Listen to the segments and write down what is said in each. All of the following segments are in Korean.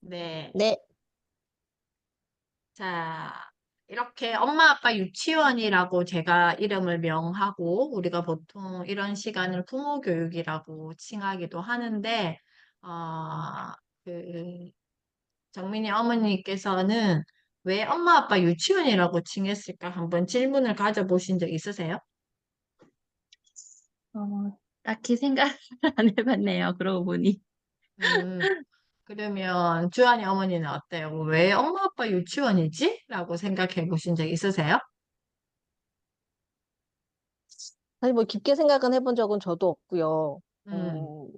네. 네, 자, 이렇게 엄마 아빠 유치원이라고 제가 이름을 명하고 우리가 보통 이런 시간을 부모 교육이라고 칭하기도 하는데, 어, 그 정민이 어머니께서는 왜 엄마 아빠 유치원이라고 칭했을까 한번 질문을 가져보신 적 있으세요? 딱히 생각 안 해봤네요. 그러고 보니. 음, 그러면 주한이 어머니는 어때요? 왜 엄마 아빠 유치원이지? 라고 생각해 보신 적 있으세요? 사실 뭐 깊게 생각은 해본 적은 저도 없고요. 음,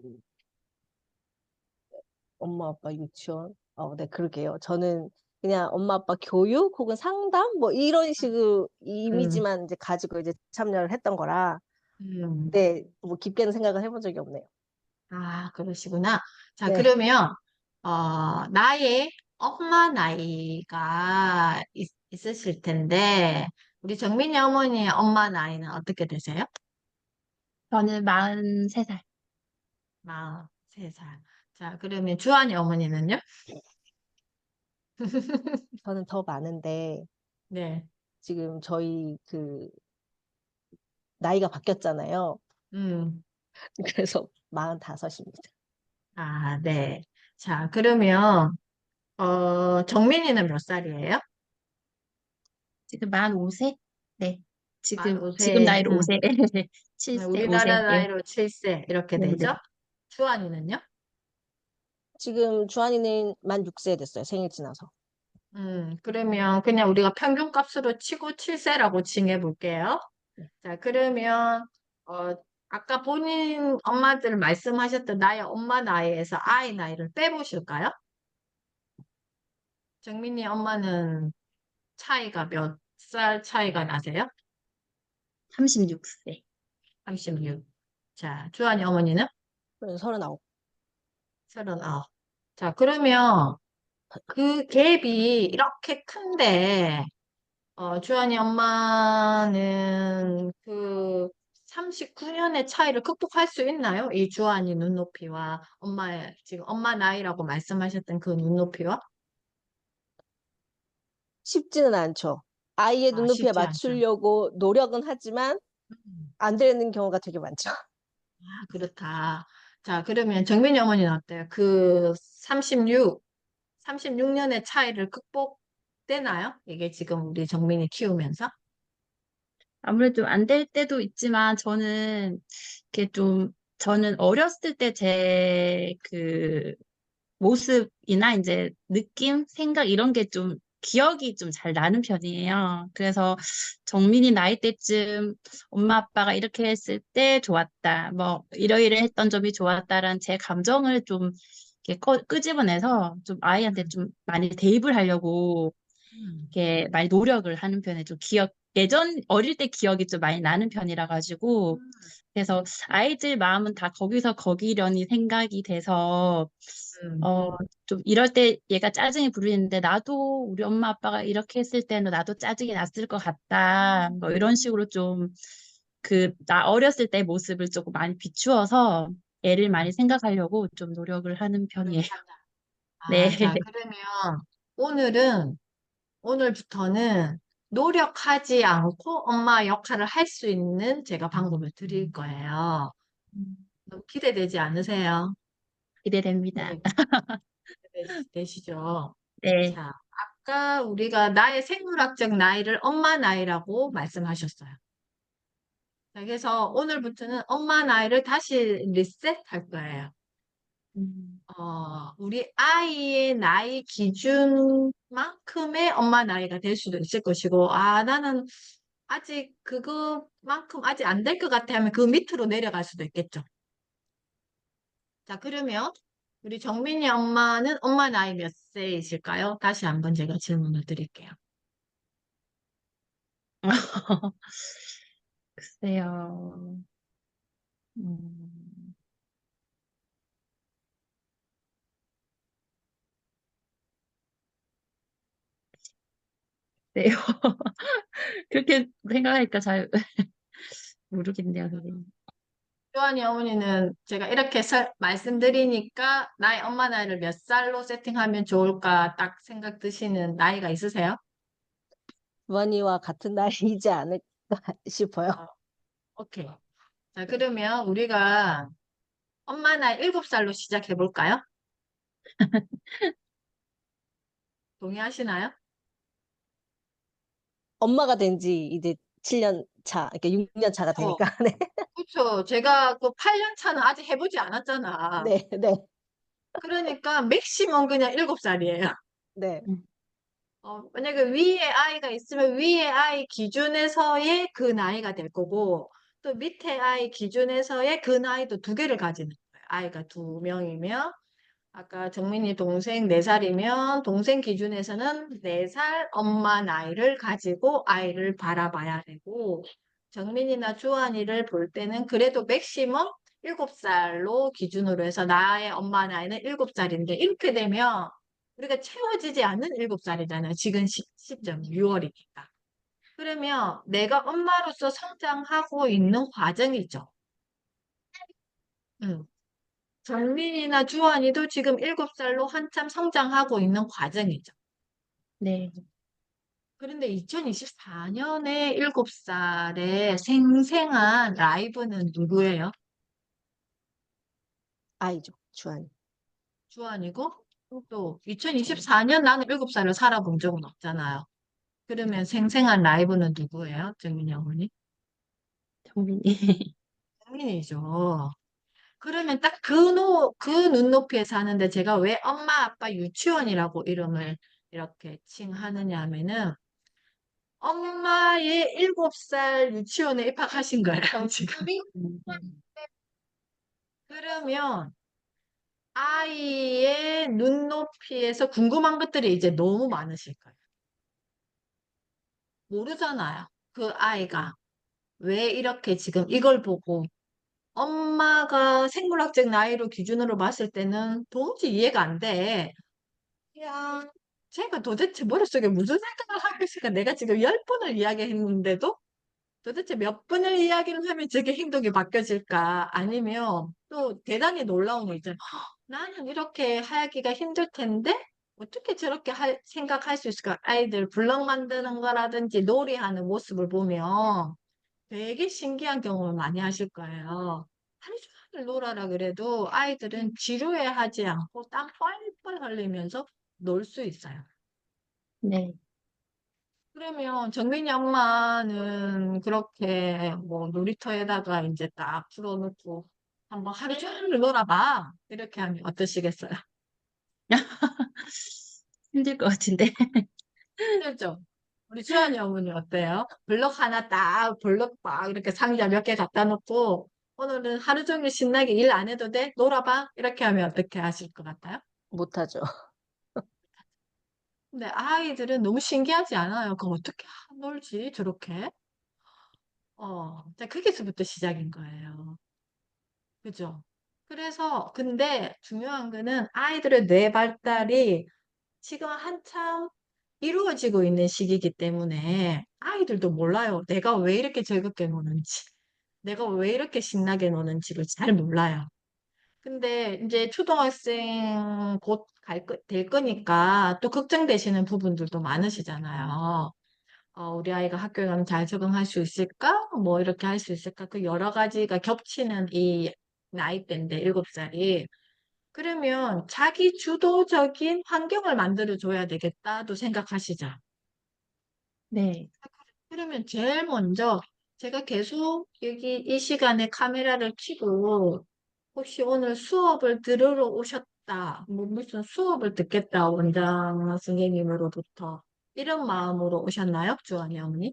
엄마 아빠 유치원. 네, 그러게요. 저는 그냥 엄마 아빠 교육 혹은 상담 뭐 이런 식의 음, 이미지만 이제 가지고 이제 참여를 했던 거라, 음. 네, 뭐 깊게는 생각은 해본 적이 없네요. 아, 그러시구나. 자, 네, 그러면, 나의 엄마 나이가 있으실 텐데, 우리 정민이 어머니의 엄마 나이는 어떻게 되세요? 저는 43살. 43살. 자, 그러면 주한이 어머니는요? 저는 더 많은데 네. 지금 저희 그 나이가 바뀌었잖아요. 음, 그래서 45입니다. 아, 네. 자, 그러면, 정민이는 몇 살이에요? 지금 45세? 네. 지금 15세. 나이로 5세. 7세, 우리나라 5세. 예. 나이로 7세. 이렇게 되죠? 네네. 주한이는요? 지금 주한이는 만 6세 됐어요. 생일 지나서. 그러면 그냥 우리가 평균값으로 치고 7세라고 칭해 볼게요. 네. 자, 그러면, 어, 아까 본인 엄마들 말씀하셨던 나의 엄마 나이에서 아이 나이를 빼보실까요? 정민이 엄마는 차이가 몇 살 차이가 나세요? 36세. 36. 자, 주한이 어머니는? 39. 39. 자, 그러면 그 갭이 이렇게 큰데, 주한이 엄마는 그 39년의 차이를 극복할 수 있나요? 이 주한이 눈높이와 엄마의, 지금 엄마 나이라고 말씀하셨던 그 눈높이와? 쉽지는 않죠. 아이의 아, 눈높이에 쉽지 않죠. 맞추려고 노력은 하지만 음. 안 되는 경우가 되게 많죠. 아, 그렇다. 자, 그러면 정민이 어머니는 어때요? 그 36년의 차이를 극복되나요? 이게 지금 우리 정민이 키우면서? 아무래도 안 될 때도 있지만 이렇게 좀 저는 어렸을 때 제 그 모습이나 이제 느낌, 생각 이런 게 좀 기억이 좀 잘 나는 편이에요. 그래서 정민이 나이 때쯤 엄마 아빠가 이렇게 했을 때 좋았다. 뭐 이러이러했던 점이 좋았다라는 제 감정을 좀 이렇게 끄집어내서 좀 아이한테 음, 좀 많이 대입을 하려고 음, 이렇게 많이 노력을 하는 편에 좀 예전 어릴 때 기억이 좀 많이 나는 편이라 가지고 음, 그래서 아이들 마음은 다 거기서 거기려니 생각이 돼서 음, 어, 좀 이럴 때 얘가 짜증이 부리는데 나도 우리 엄마 아빠가 이렇게 했을 때는 나도 짜증이 났을 것 같다. 뭐 이런 식으로 좀 나 어렸을 때 모습을 조금 많이 비추어서 애를 많이 음. 생각하려고 좀 노력을 하는 편이에요. 노력한다. 네. 아, 자, 그러면 오늘은, 오늘부터는 노력하지 않고 엄마 역할을 할 수 있는 제가 방법을 드릴 거예요. 너무 기대되지 않으세요? 기대됩니다. 기대, 기대되시죠? 네. 자, 아까 우리가 나의 생물학적 나이를 엄마 나이라고 말씀하셨어요. 자, 그래서 오늘부터는 엄마 나이를 다시 리셋할 거예요. 음, 우리 아이의 나이 기준만큼의 엄마 나이가 될 수도 있을 것이고, 아, 나는 아직 그거만큼 아직 안 될 것 같아 하면 그 밑으로 내려갈 수도 있겠죠. 자, 그러면 우리 정민이 엄마는 엄마 나이 몇 세이실까요? 다시 한번 제가 질문을 드릴게요. 글쎄요. 음, 네. 그렇게 생각하니까 잘 모르겠네요, 선생님. 조한이 어머니는 제가 이렇게 말씀드리니까 나의 엄마 나이를 몇 살로 세팅하면 좋을까 딱 생각 드시는 나이가 있으세요? 주원이와 같은 나이이지 않을까 싶어요. 어, 오케이. 자, 그러면 우리가 엄마 나이 7살로 시작해 볼까요? 동의하시나요? 엄마가 된 지 이제 7년 차, 이렇게 6년 차가 어, 되니까. 네, 그렇죠. 제가 그 8년 차는 아직 해보지 않았잖아. 네, 네, 그러니까 맥시멈 그냥 7살이에요. 네. 음, 만약에 위에 아이가 있으면 위에 아이 기준에서의 그 나이가 될 거고 또 밑에 아이 기준에서의 그 나이도 두 개를 가지는 거예요. 아이가 두 명이면 아까 정민이 동생 4살이면 동생 기준에서는 4살 엄마 나이를 가지고 아이를 바라봐야 되고 정민이나 주한이를 볼 때는 그래도 맥시멈 7살로 기준으로 해서 나의 엄마 나이는 7살인데 이렇게 되면 우리가 채워지지 않는 7살이잖아요. 지금 시점 6월이니까. 그러면 내가 엄마로서 성장하고 있는 과정이죠. 음. 정민이나 주한이도 지금 7살로 한참 성장하고 있는 과정이죠. 네. 그런데 2024년에 7살의 생생한 라이브는 누구예요? 아이죠, 주원이. 주한이고 또 저는 2024년 나는 7살을 살아본 적은 없잖아요. 그러면 생생한 라이브는 누구예요? 정민이 어머니? 정민이. 정민이죠. 그러면 딱 그 눈높이에 사는데 제가 왜 엄마 아빠 유치원이라고 이름을 이렇게 칭하느냐 하면은 엄마의 7살 유치원에 입학하신 거예요, 지금. 음, 그러면 아이의 눈높이에서 궁금한 것들이 이제 너무 많으실 거예요. 모르잖아요. 그 아이가 왜 이렇게 지금 이걸 보고 엄마가 생물학적 나이로 기준으로 봤을 때는 도무지 이해가 안 돼. 야, 제가 도대체 머릿속에 무슨 생각을 하고 있을까? 내가 지금 10번을 이야기했는데도 도대체 몇 번을 이야기를 하면 저게 행동이 바뀌어질까? 아니면 또 대단히 놀라운 거 있잖아요. 나는 이렇게 하기가 힘들 텐데 어떻게 저렇게 생각할 수 있을까? 아이들 블럭 만드는 거라든지 놀이하는 모습을 보면 되게 신기한 경험을 많이 하실 거예요. 하루 종일 놀아라 그래도 아이들은 지루해하지 않고 땀 뻘뻘 흘리면서 놀 수 있어요. 네. 그러면 정민이 엄마는 그렇게 뭐 놀이터에다가 이제 딱 풀어놓고 한번 하루 종일 놀아봐. 이렇게 하면 어떠시겠어요? 힘들 것 같은데. 힘들죠? 우리 주한이 어머니 어때요? 블럭 하나 딱, 블럭 막 이렇게 상자 몇 개 갖다 놓고 오늘은 하루 종일 신나게 일 안 해도 돼? 놀아봐. 이렇게 하면 어떻게 하실 것 같아요? 못하죠. 근데 아이들은 너무 신기하지 않아요? 그거 어떻게 놀지? 저렇게? 자, 거기서부터 시작인 거예요. 그죠? 그래서, 근데 중요한 거는 아이들의 뇌 발달이 지금 한참 이루어지고 있는 시기이기 때문에 아이들도 몰라요. 내가 왜 이렇게 즐겁게 노는지, 내가 왜 이렇게 신나게 노는지를 잘 몰라요. 근데 이제 초등학생 곧 될 거니까 또 걱정되시는 부분들도 많으시잖아요. 우리 아이가 학교에 가면 잘 적응할 수 있을까? 뭐 이렇게 할 수 있을까? 그 여러 가지가 겹치는 이 나이대인데, 7살이. 그러면 자기 주도적인 환경을 만들어줘야 되겠다도 생각하시죠. 네. 그러면 제일 먼저 제가 계속 여기 이 시간에 카메라를 켜고 혹시 오늘 수업을 들으러 오셨다. 뭐 무슨 수업을 듣겠다. 원장 선생님으로부터. 이런 마음으로 오셨나요? 주한이 어머니?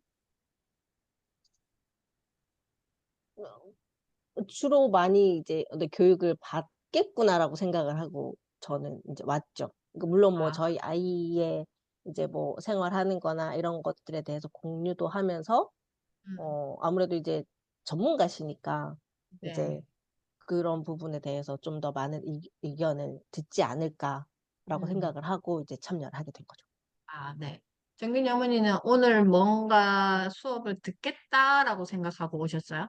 주로 많이 이제 어떤 교육을 받겠구나라고 생각을 하고 저는 이제 왔죠. 그러니까 물론 뭐 아, 저희 아이의 이제 뭐 생활하는 거나 이런 것들에 대해서 공유도 하면서 음, 아무래도 이제 전문가시니까 네. 이제 그런 부분에 대해서 좀 더 많은 의견을 듣지 않을까라고 음, 생각을 하고 이제 참여를 하게 된 거죠. 네. 정민이 어머니는 오늘 뭔가 수업을 듣겠다라고 생각하고 오셨어요?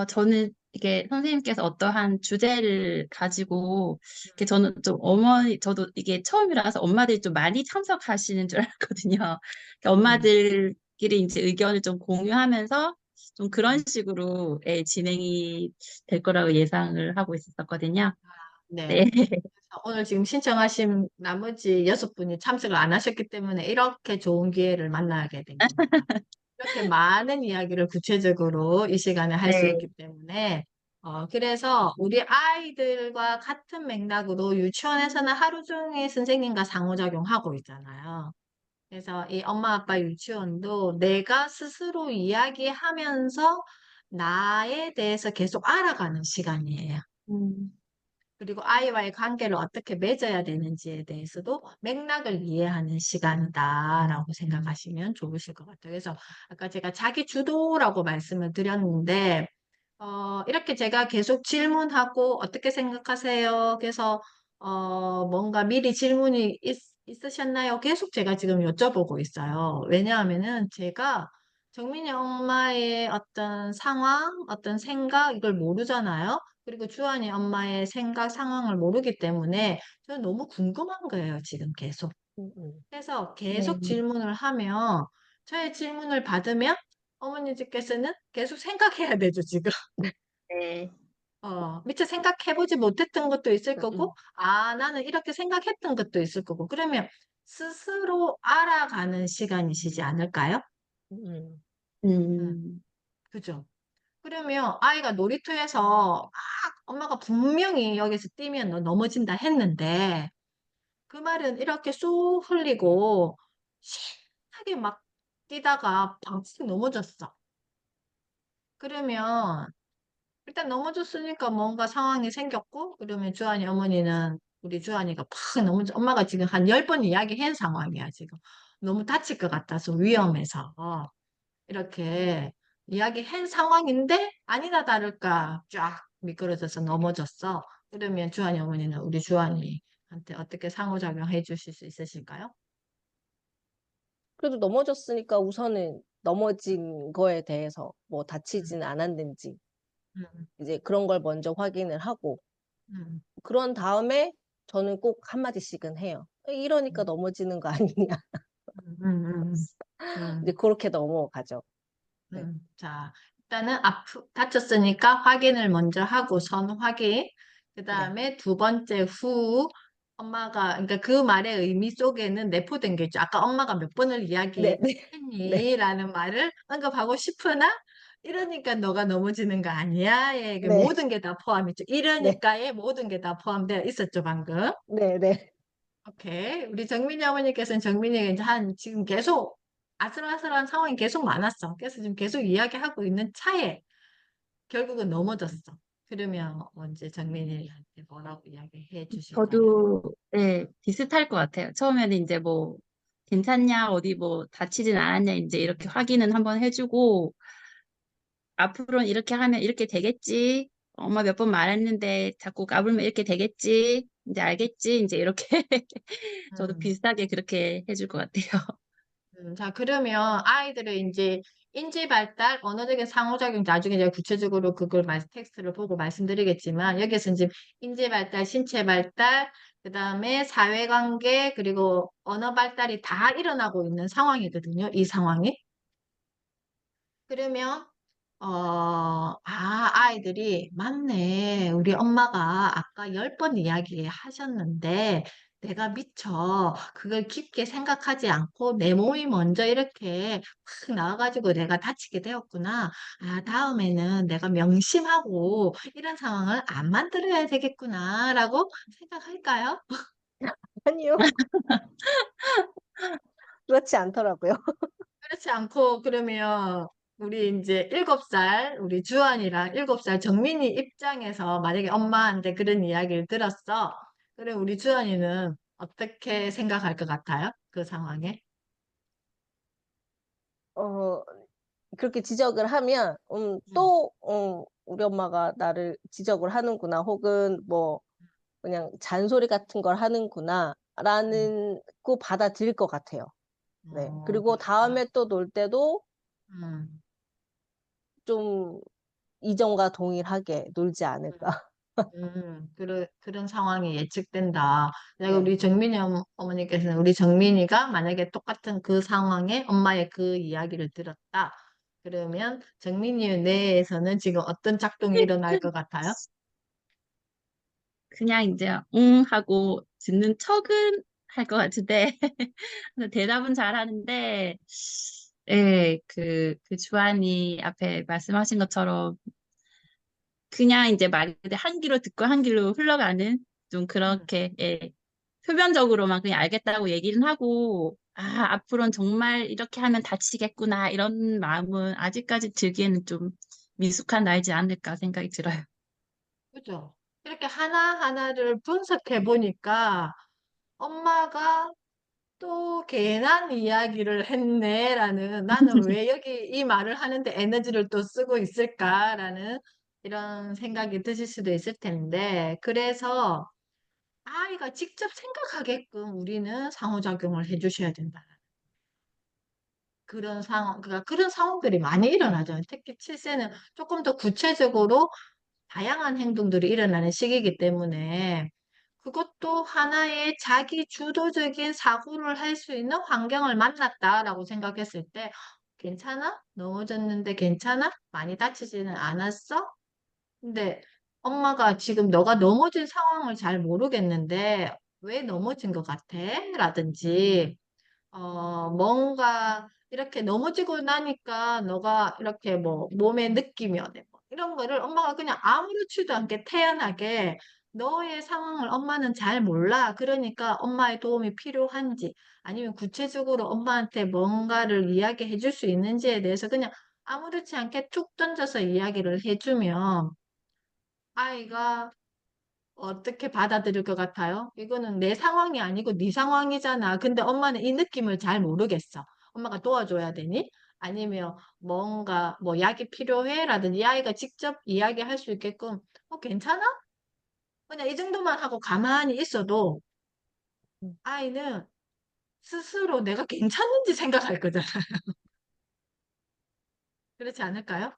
저는 이게 선생님께서 어떠한 주제를 가지고, 이게 저는 좀 어머니, 저도 이게 처음이라서 엄마들이 좀 많이 참석하시는 줄 알았거든요. 그러니까 음, 엄마들끼리 이제 의견을 좀 공유하면서 좀 그런 음. 식으로 예, 진행이 될 거라고 예상을 하고 있었거든요. 네. 네. 오늘 지금 신청하신 나머지 6분이 참석을 안 하셨기 때문에 이렇게 좋은 기회를 만나게 된 겁니다. 이렇게 많은 이야기를 구체적으로 이 시간에 할 수 네. 있기 때문에, 그래서 우리 아이들과 같은 맥락으로 유치원에서는 하루 종일 선생님과 상호작용하고 있잖아요. 그래서 이 엄마 아빠 유치원도 내가 스스로 이야기하면서 나에 대해서 계속 알아가는 시간이에요. 음, 그리고 아이와의 관계를 어떻게 맺어야 되는지에 대해서도 맥락을 이해하는 시간이다라고 생각하시면 좋으실 것 같아요. 그래서 아까 제가 자기 주도라고 말씀을 드렸는데, 이렇게 제가 계속 질문하고 어떻게 생각하세요? 그래서, 뭔가 미리 질문이 있으셨나요? 계속 제가 지금 여쭤보고 있어요. 왜냐하면은 제가 정민이 엄마의 어떤 상황, 어떤 생각, 이걸 모르잖아요. 그리고 주한이 엄마의 생각, 상황을 모르기 때문에 저는 너무 궁금한 거예요, 지금 계속. 음, 음. 그래서 네. 계속 질문을 하면, 저의 질문을 받으면 어머니께서는 계속 생각해야 되죠, 지금. 네. 미처 생각해보지 못했던 것도 있을 음, 거고, 음, 나는 이렇게 생각했던 것도 있을 거고, 그러면 스스로 알아가는 시간이시지 않을까요? 음, 음, 음, 그죠? 그러면 아이가 놀이터에서 막 엄마가 분명히 여기서 뛰면 너 넘어진다 했는데, 그 말은 이렇게 쏙 흘리고, 신나게 막 뛰다가 방치게 넘어졌어. 그러면 일단 넘어졌으니까 뭔가 상황이 생겼고, 그러면 주한이 어머니는 우리 주한이가 팍 넘어져, 엄마가 지금 한 10번 이야기한 상황이야, 지금. 너무 다칠 것 같아서 위험해서. 이렇게 이야기한 상황인데, 아니나 다를까 쫙 미끄러져서 넘어졌어. 그러면 주한이 어머니는 우리 주한이한테 어떻게 상호작용해 주실 수 있으실까요? 그래도 넘어졌으니까 우선은 넘어진 거에 대해서 뭐 음, 다치지는 않았는지 음, 이제 그런 걸 먼저 확인을 하고 음, 그런 다음에 저는 꼭 한마디씩은 해요. 이러니까 음, 넘어지는 거 아니냐. 음, 음, 이제 음. 그렇게 넘어가죠. 네. 자, 일단은 다쳤으니까 확인을 먼저 하고 선 확인. 그 네. 다음에 두 번째 후 엄마가 그러니까 그 말의 의미 속에는 내포된 게 있죠. 아까 엄마가 몇 번을 네, 네, 네, 이야기했니? 라는 말을 언급하고 싶으나 이러니까 너가 넘어지는 거 아니야? 예, 그 네, 모든 게 다 포함했죠. 네, 이러니까의 모든 게 다 포함되어 있었죠, 방금. 네, 네. 오케이. 우리 정민이 어머니께서는 정민이가 이제 지금 계속 아슬아슬한 상황이 계속 많았어. 그래서 지금 계속 이야기하고 있는 차에 결국은 넘어졌어. 그러면 언제 정민이한테 뭐라고 이야기해 주실까요? 저도 네, 비슷할 것 같아요. 처음에는 이제 뭐 괜찮냐, 어디 뭐 다치진 않았냐, 이제 이렇게 확인은 한번 해주고 앞으로는 이렇게 하면 이렇게 되겠지. 엄마 몇 번 말했는데 자꾸 까불면 이렇게 되겠지. 이제 알겠지. 이제 이렇게 저도 음. 비슷하게 그렇게 해줄 것 같아요. 자, 그러면 아이들의 이제 인지 발달, 언어적인 상호작용, 나중에 제가 구체적으로 그걸 텍스트를 보고 말씀드리겠지만, 여기서 이제 인지 발달, 신체 발달, 그 다음에 사회관계, 그리고 언어 발달이 다 일어나고 있는 상황이거든요. 이 상황이. 그러면 아이들이, 맞네. 우리 엄마가 아까 10번 이야기하셨는데, 내가 미처 그걸 깊게 생각하지 않고 내 몸이 먼저 이렇게 확 나와가지고 내가 다치게 되었구나. 다음에는 내가 명심하고 이런 상황을 안 만들어야 되겠구나. 라고 생각할까요? 아니요. 그렇지 않더라고요. 그렇지 않고, 그러면 우리 이제 7살, 우리 주한이랑 7살 정민이 입장에서 만약에 엄마한테 그런 이야기를 들었어. 그럼 우리 주한이는 어떻게 생각할 것 같아요? 그 상황에? 어, 그렇게 지적을 하면, 음, 또, 우리 엄마가 나를 지적을 하는구나. 혹은 뭐, 그냥 잔소리 같은 걸 하는구나. 음, 라는 거 받아들일 것 같아요. 네. 그리고 그렇구나. 다음에 또 놀 때도 음, 좀 이전과 동일하게 놀지 않을까. 그런 상황이 예측된다. 내가 네. 우리 정민이 어머니께서는 우리 정민이가 만약에 똑같은 그 상황에 엄마의 그 이야기를 들었다. 그러면 정민이의 뇌에서는 지금 어떤 작동이 일어날 것 같아요? 그냥 이제 응 하고 듣는 척은 할 것 같은데 대답은 잘 하는데 예, 그 주한이 앞에 말씀하신 것처럼 그냥 이제 말 그대로 한 귀로 듣고 한 귀로 흘러가는 좀 음, 그렇게 예, 표면적으로만 그냥 알겠다고 얘기는 하고 아, 앞으로는 정말 이렇게 하면 다치겠구나 이런 마음은 아직까지 들기에는 좀 미숙한 나이지 않을까 생각이 들어요. 그죠? 이렇게 하나하나를 분석해 보니까 엄마가 또 괜한 이야기를 했네라는 나는 왜 여기 이 말을 하는데 에너지를 또 쓰고 있을까라는 이런 생각이 드실 수도 있을 텐데 그래서 아이가 직접 생각하게끔 우리는 상호작용을 해주셔야 된다. 그런 상황, 그러니까 그런 상황들이 많이 일어나죠. 특히 7세는 조금 더 구체적으로 다양한 행동들이 일어나는 시기이기 때문에 그것도 하나의 자기 주도적인 사고를 할 수 있는 환경을 만났다라고 생각했을 때 괜찮아? 넘어졌는데 괜찮아? 많이 다치지는 않았어? 근데 엄마가 지금 너가 넘어진 상황을 잘 모르겠는데 왜 넘어진 것 같아? 라든지 뭔가 이렇게 넘어지고 나니까 너가 이렇게 뭐 몸에 느낌이 어때? 뭐 이런 거를 엄마가 그냥 아무렇지도 않게 태연하게 너의 상황을 엄마는 잘 몰라. 그러니까 엄마의 도움이 필요한지 아니면 구체적으로 엄마한테 뭔가를 이야기해 줄 수 있는지에 대해서 그냥 아무렇지 않게 툭 던져서 이야기를 해주면 아이가 어떻게 받아들일 것 같아요? 이거는 내 상황이 아니고 네 상황이잖아. 근데 엄마는 이 느낌을 잘 모르겠어. 엄마가 도와줘야 되니? 아니면 뭔가 뭐 약이 필요해? 라든지 이 아이가 직접 이야기할 수 있게끔 괜찮아? 그냥 이 정도만 하고 가만히 있어도 음. 아이는 스스로 내가 괜찮은지 생각할 거잖아. 그렇지 않을까요?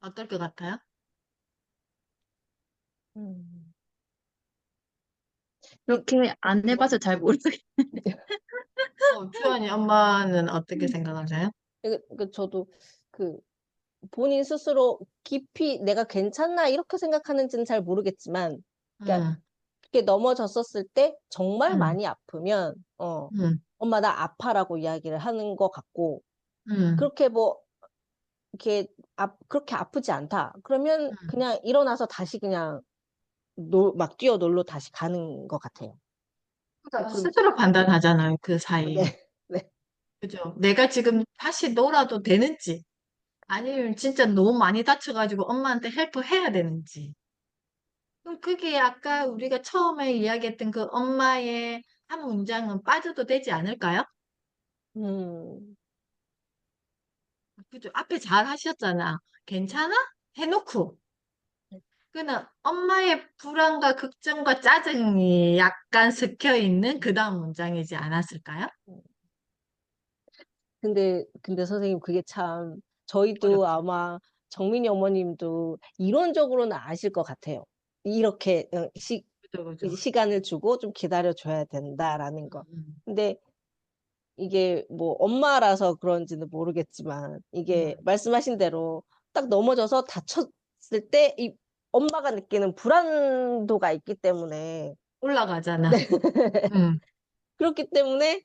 어떨 것 같아요? 음. 이- 그렇게 안 해봐서 잘 모르겠어요. 주원이 엄마는 어떻게 생각하세요? 저도 그 본인 스스로 깊이 내가 괜찮나 이렇게 생각하는지는 잘 모르겠지만, 그러니까 음, 이렇게 넘어졌었을 때 정말 음, 많이 아프면, 음, 엄마 나 아파라고 이야기를 하는 것 같고, 음, 그렇게 뭐, 이렇게, 그렇게 아프지 않다. 그러면 음. 그냥 일어나서 다시 그냥 막 뛰어놀러 다시 가는 것 같아요. 그러니까 그럼, 스스로 판단하잖아요, 그 사이에. 네, 네. 그죠? 내가 지금 다시 놀아도 되는지, 아니면 진짜 너무 많이 다쳐가지고 엄마한테 헬프 해야 되는지. 그럼 그게 아까 우리가 처음에 이야기했던 그 엄마의 한 문장은 빠져도 되지 않을까요? 음, 그죠? 앞에 잘 하셨잖아. 괜찮아? 해놓고. 그는 엄마의 불안과 걱정과 짜증이 약간 섞여 있는 그 다음 문장이지 않았을까요? 근데 선생님, 그게 참, 저희도 어렵죠. 아마 정민이 어머님도 이론적으로는 아실 것 같아요. 이렇게 그죠, 그죠. 시간을 주고 좀 기다려줘야 된다라는 거. 음, 근데 이게 뭐 엄마라서 그런지는 모르겠지만, 이게 음. 말씀하신 대로 딱 넘어져서 다쳤을 때 이 엄마가 느끼는 불안도가 있기 때문에, 올라가잖아. 음. 그렇기 때문에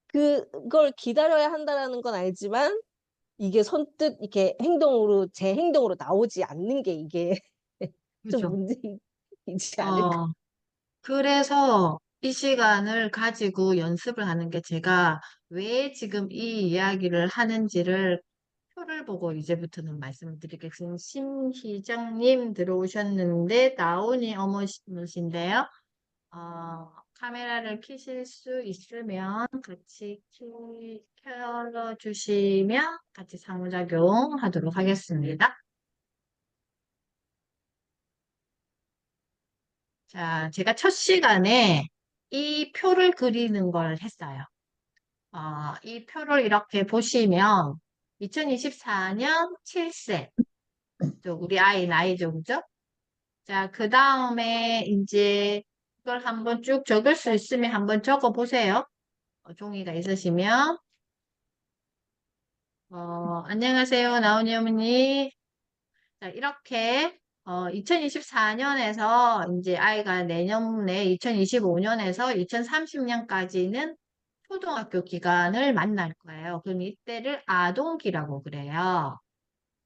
그걸 기다려야 한다라는 건 알지만, 이게 선뜻 이렇게 제 행동으로 나오지 않는 게 이게 좀 그죠. 문제이지 않을까. 어, 그래서 이 시간을 가지고 연습을 하는 게 제가 왜 지금 이 이야기를 하는지를 표를 보고 이제부터는 말씀을 드리겠습니다. 심희정님 들어오셨는데 나온이 어머신데요. 카메라를 켜실 수 있으면 같이 켜주시면 같이 상호작용 하도록 하겠습니다. 자, 제가 첫 시간에 이 표를 그리는 걸 했어요. 이 표를 이렇게 보시면 2024년 7세. 우리 아이 나이죠, 그죠? 자, 그 다음에 이제 이걸 한번 쭉 적을 수 있으면 한번 적어 보세요. 종이가 있으시면. 안녕하세요, 나온이 어머니. 자, 이렇게 2024년에서 이제 아이가 내년에 2025년에서 2030년까지는 초등학교 기간을 만날 거예요. 그럼 이때를 아동기라고 그래요.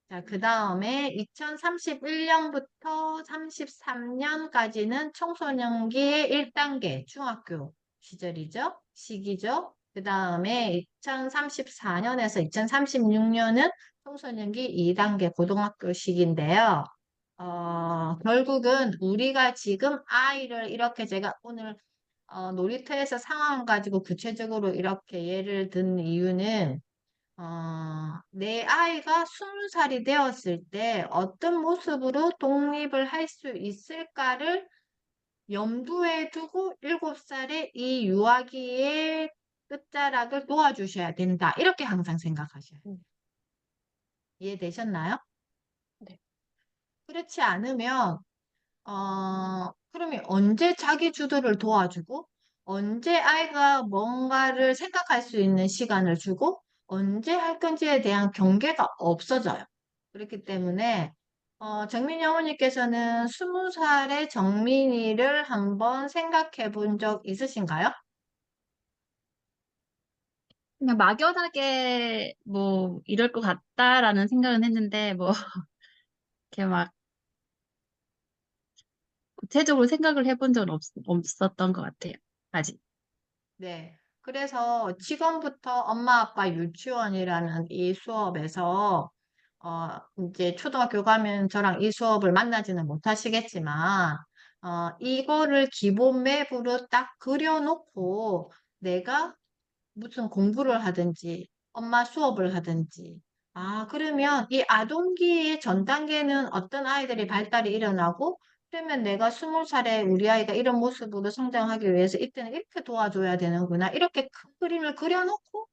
자, 그 다음에 2031년부터 33년까지는 청소년기의 1단계 중학교 시기죠. 그 다음에 2034년에서 2036년은 청소년기 2단계 고등학교 시기인데요. 결국은 우리가 지금 아이를 이렇게 제가 오늘 놀이터에서 상황 가지고 구체적으로 이렇게 예를 든 이유는 내 아이가 20살이 되었을 때 어떤 모습으로 독립을 할 수 있을까를 염두에 두고 7살의 이 유아기의 끝자락을 도와주셔야 된다. 이렇게 항상 생각하셔야 돼요. 이해되셨나요? 네. 그렇지 않으면 그러면 언제 자기 주도를 도와주고, 언제 아이가 뭔가를 생각할 수 있는 시간을 주고, 언제 할 건지에 대한 경계가 없어져요. 그렇기 때문에, 정민이 어머니께서는 20살의 정민이를 한번 생각해 본 적 있으신가요? 그냥 막연하게 뭐 이럴 것 같다라는 생각은 했는데 뭐 이렇게 막 구체적으로 생각을 해본 적은 없었던 것 같아요. 아직. 네. 그래서 지금부터 엄마 아빠 유치원이라는 이 수업에서 이제 초등학교 가면 저랑 이 수업을 만나지는 못하시겠지만 이거를 기본 맵으로 딱 그려놓고 내가 무슨 공부를 하든지 엄마 수업을 하든지 그러면 이 아동기의 전 단계는 어떤 아이들이 발달이 일어나고 그러면 내가 20살에 우리 아이가 이런 모습으로 성장하기 위해서 이때는 이렇게 도와줘야 되는구나 이렇게 큰 그림을 그려놓고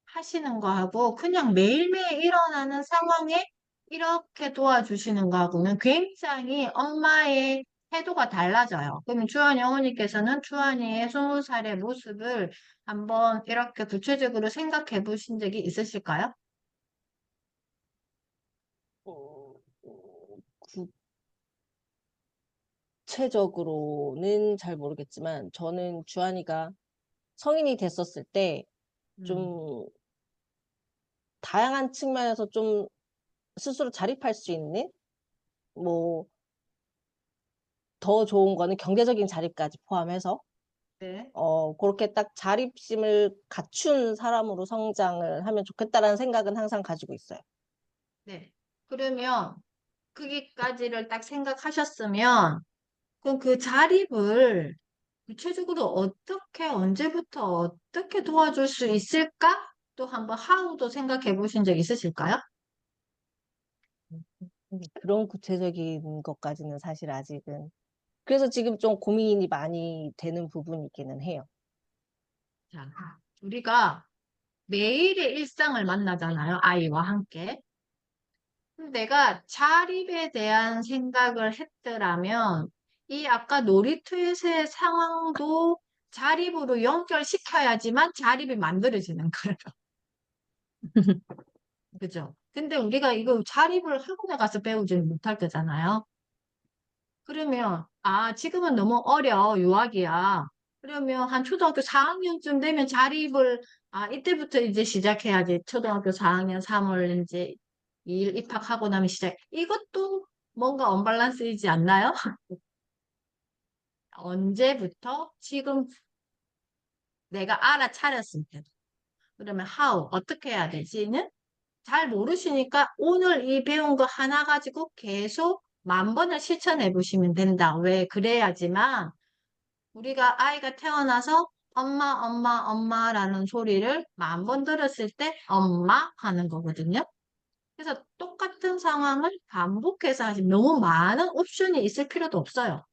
하시는 거하고 그냥 매일매일 일어나는 상황에 이렇게 도와주시는 거하고는 굉장히 엄마의 태도가 달라져요. 그러면 주한이 어머니께서는 주한이의 20살의 모습을 한번 이렇게 구체적으로 생각해 보신 적이 있으실까요? 어, 구체적으로는 잘 모르겠지만 저는 주한이가 성인이 됐었을 때 음, 좀 다양한 측면에서 좀 스스로 자립할 수 있는 뭐 더 좋은 거는 경제적인 자립까지 포함해서 네. 그렇게 딱 자립심을 갖춘 사람으로 성장을 하면 좋겠다라는 생각은 항상 가지고 있어요. 네. 그러면 거기까지를 딱 생각하셨으면 그럼 그 자립을 구체적으로 어떻게, 언제부터 어떻게 도와줄 수 있을까? 또 한번 하우도 생각해 보신 적 있으실까요? 그런 구체적인 것까지는 사실 아직은. 그래서 지금 좀 고민이 많이 되는 부분이기는 해요. 자, 우리가 매일의 일상을 만나잖아요. 아이와 함께. 그럼 내가 자립에 대한 생각을 했더라면 이 아까 놀이터에서의 상황도 자립으로 연결시켜야지만 자립이 만들어지는 거예요. 그죠? 근데 우리가 이거 자립을 학원에 가서 배우지는 못할 거잖아요. 그러면, 지금은 너무 어려, 유아기야. 그러면 한 초등학교 4학년쯤 되면 자립을, 이때부터 이제 시작해야지. 초등학교 4학년 3월 이제 2일 입학하고 나면 시작. 이것도 뭔가 언밸런스이지 않나요? 언제부터? 지금 내가 알아차렸을 때도. 그러면 how, 어떻게 해야 되지는? 잘 모르시니까 오늘 이 배운 거 하나 가지고 계속 10,000번을 실천해 보시면 된다. 왜? 그래야지만 우리가 아이가 태어나서 엄마, 엄마, 엄마라는 소리를 10,000번 들었을 때 엄마 하는 거거든요. 그래서 똑같은 상황을 반복해서 하시면 너무 많은 옵션이 있을 필요도 없어요.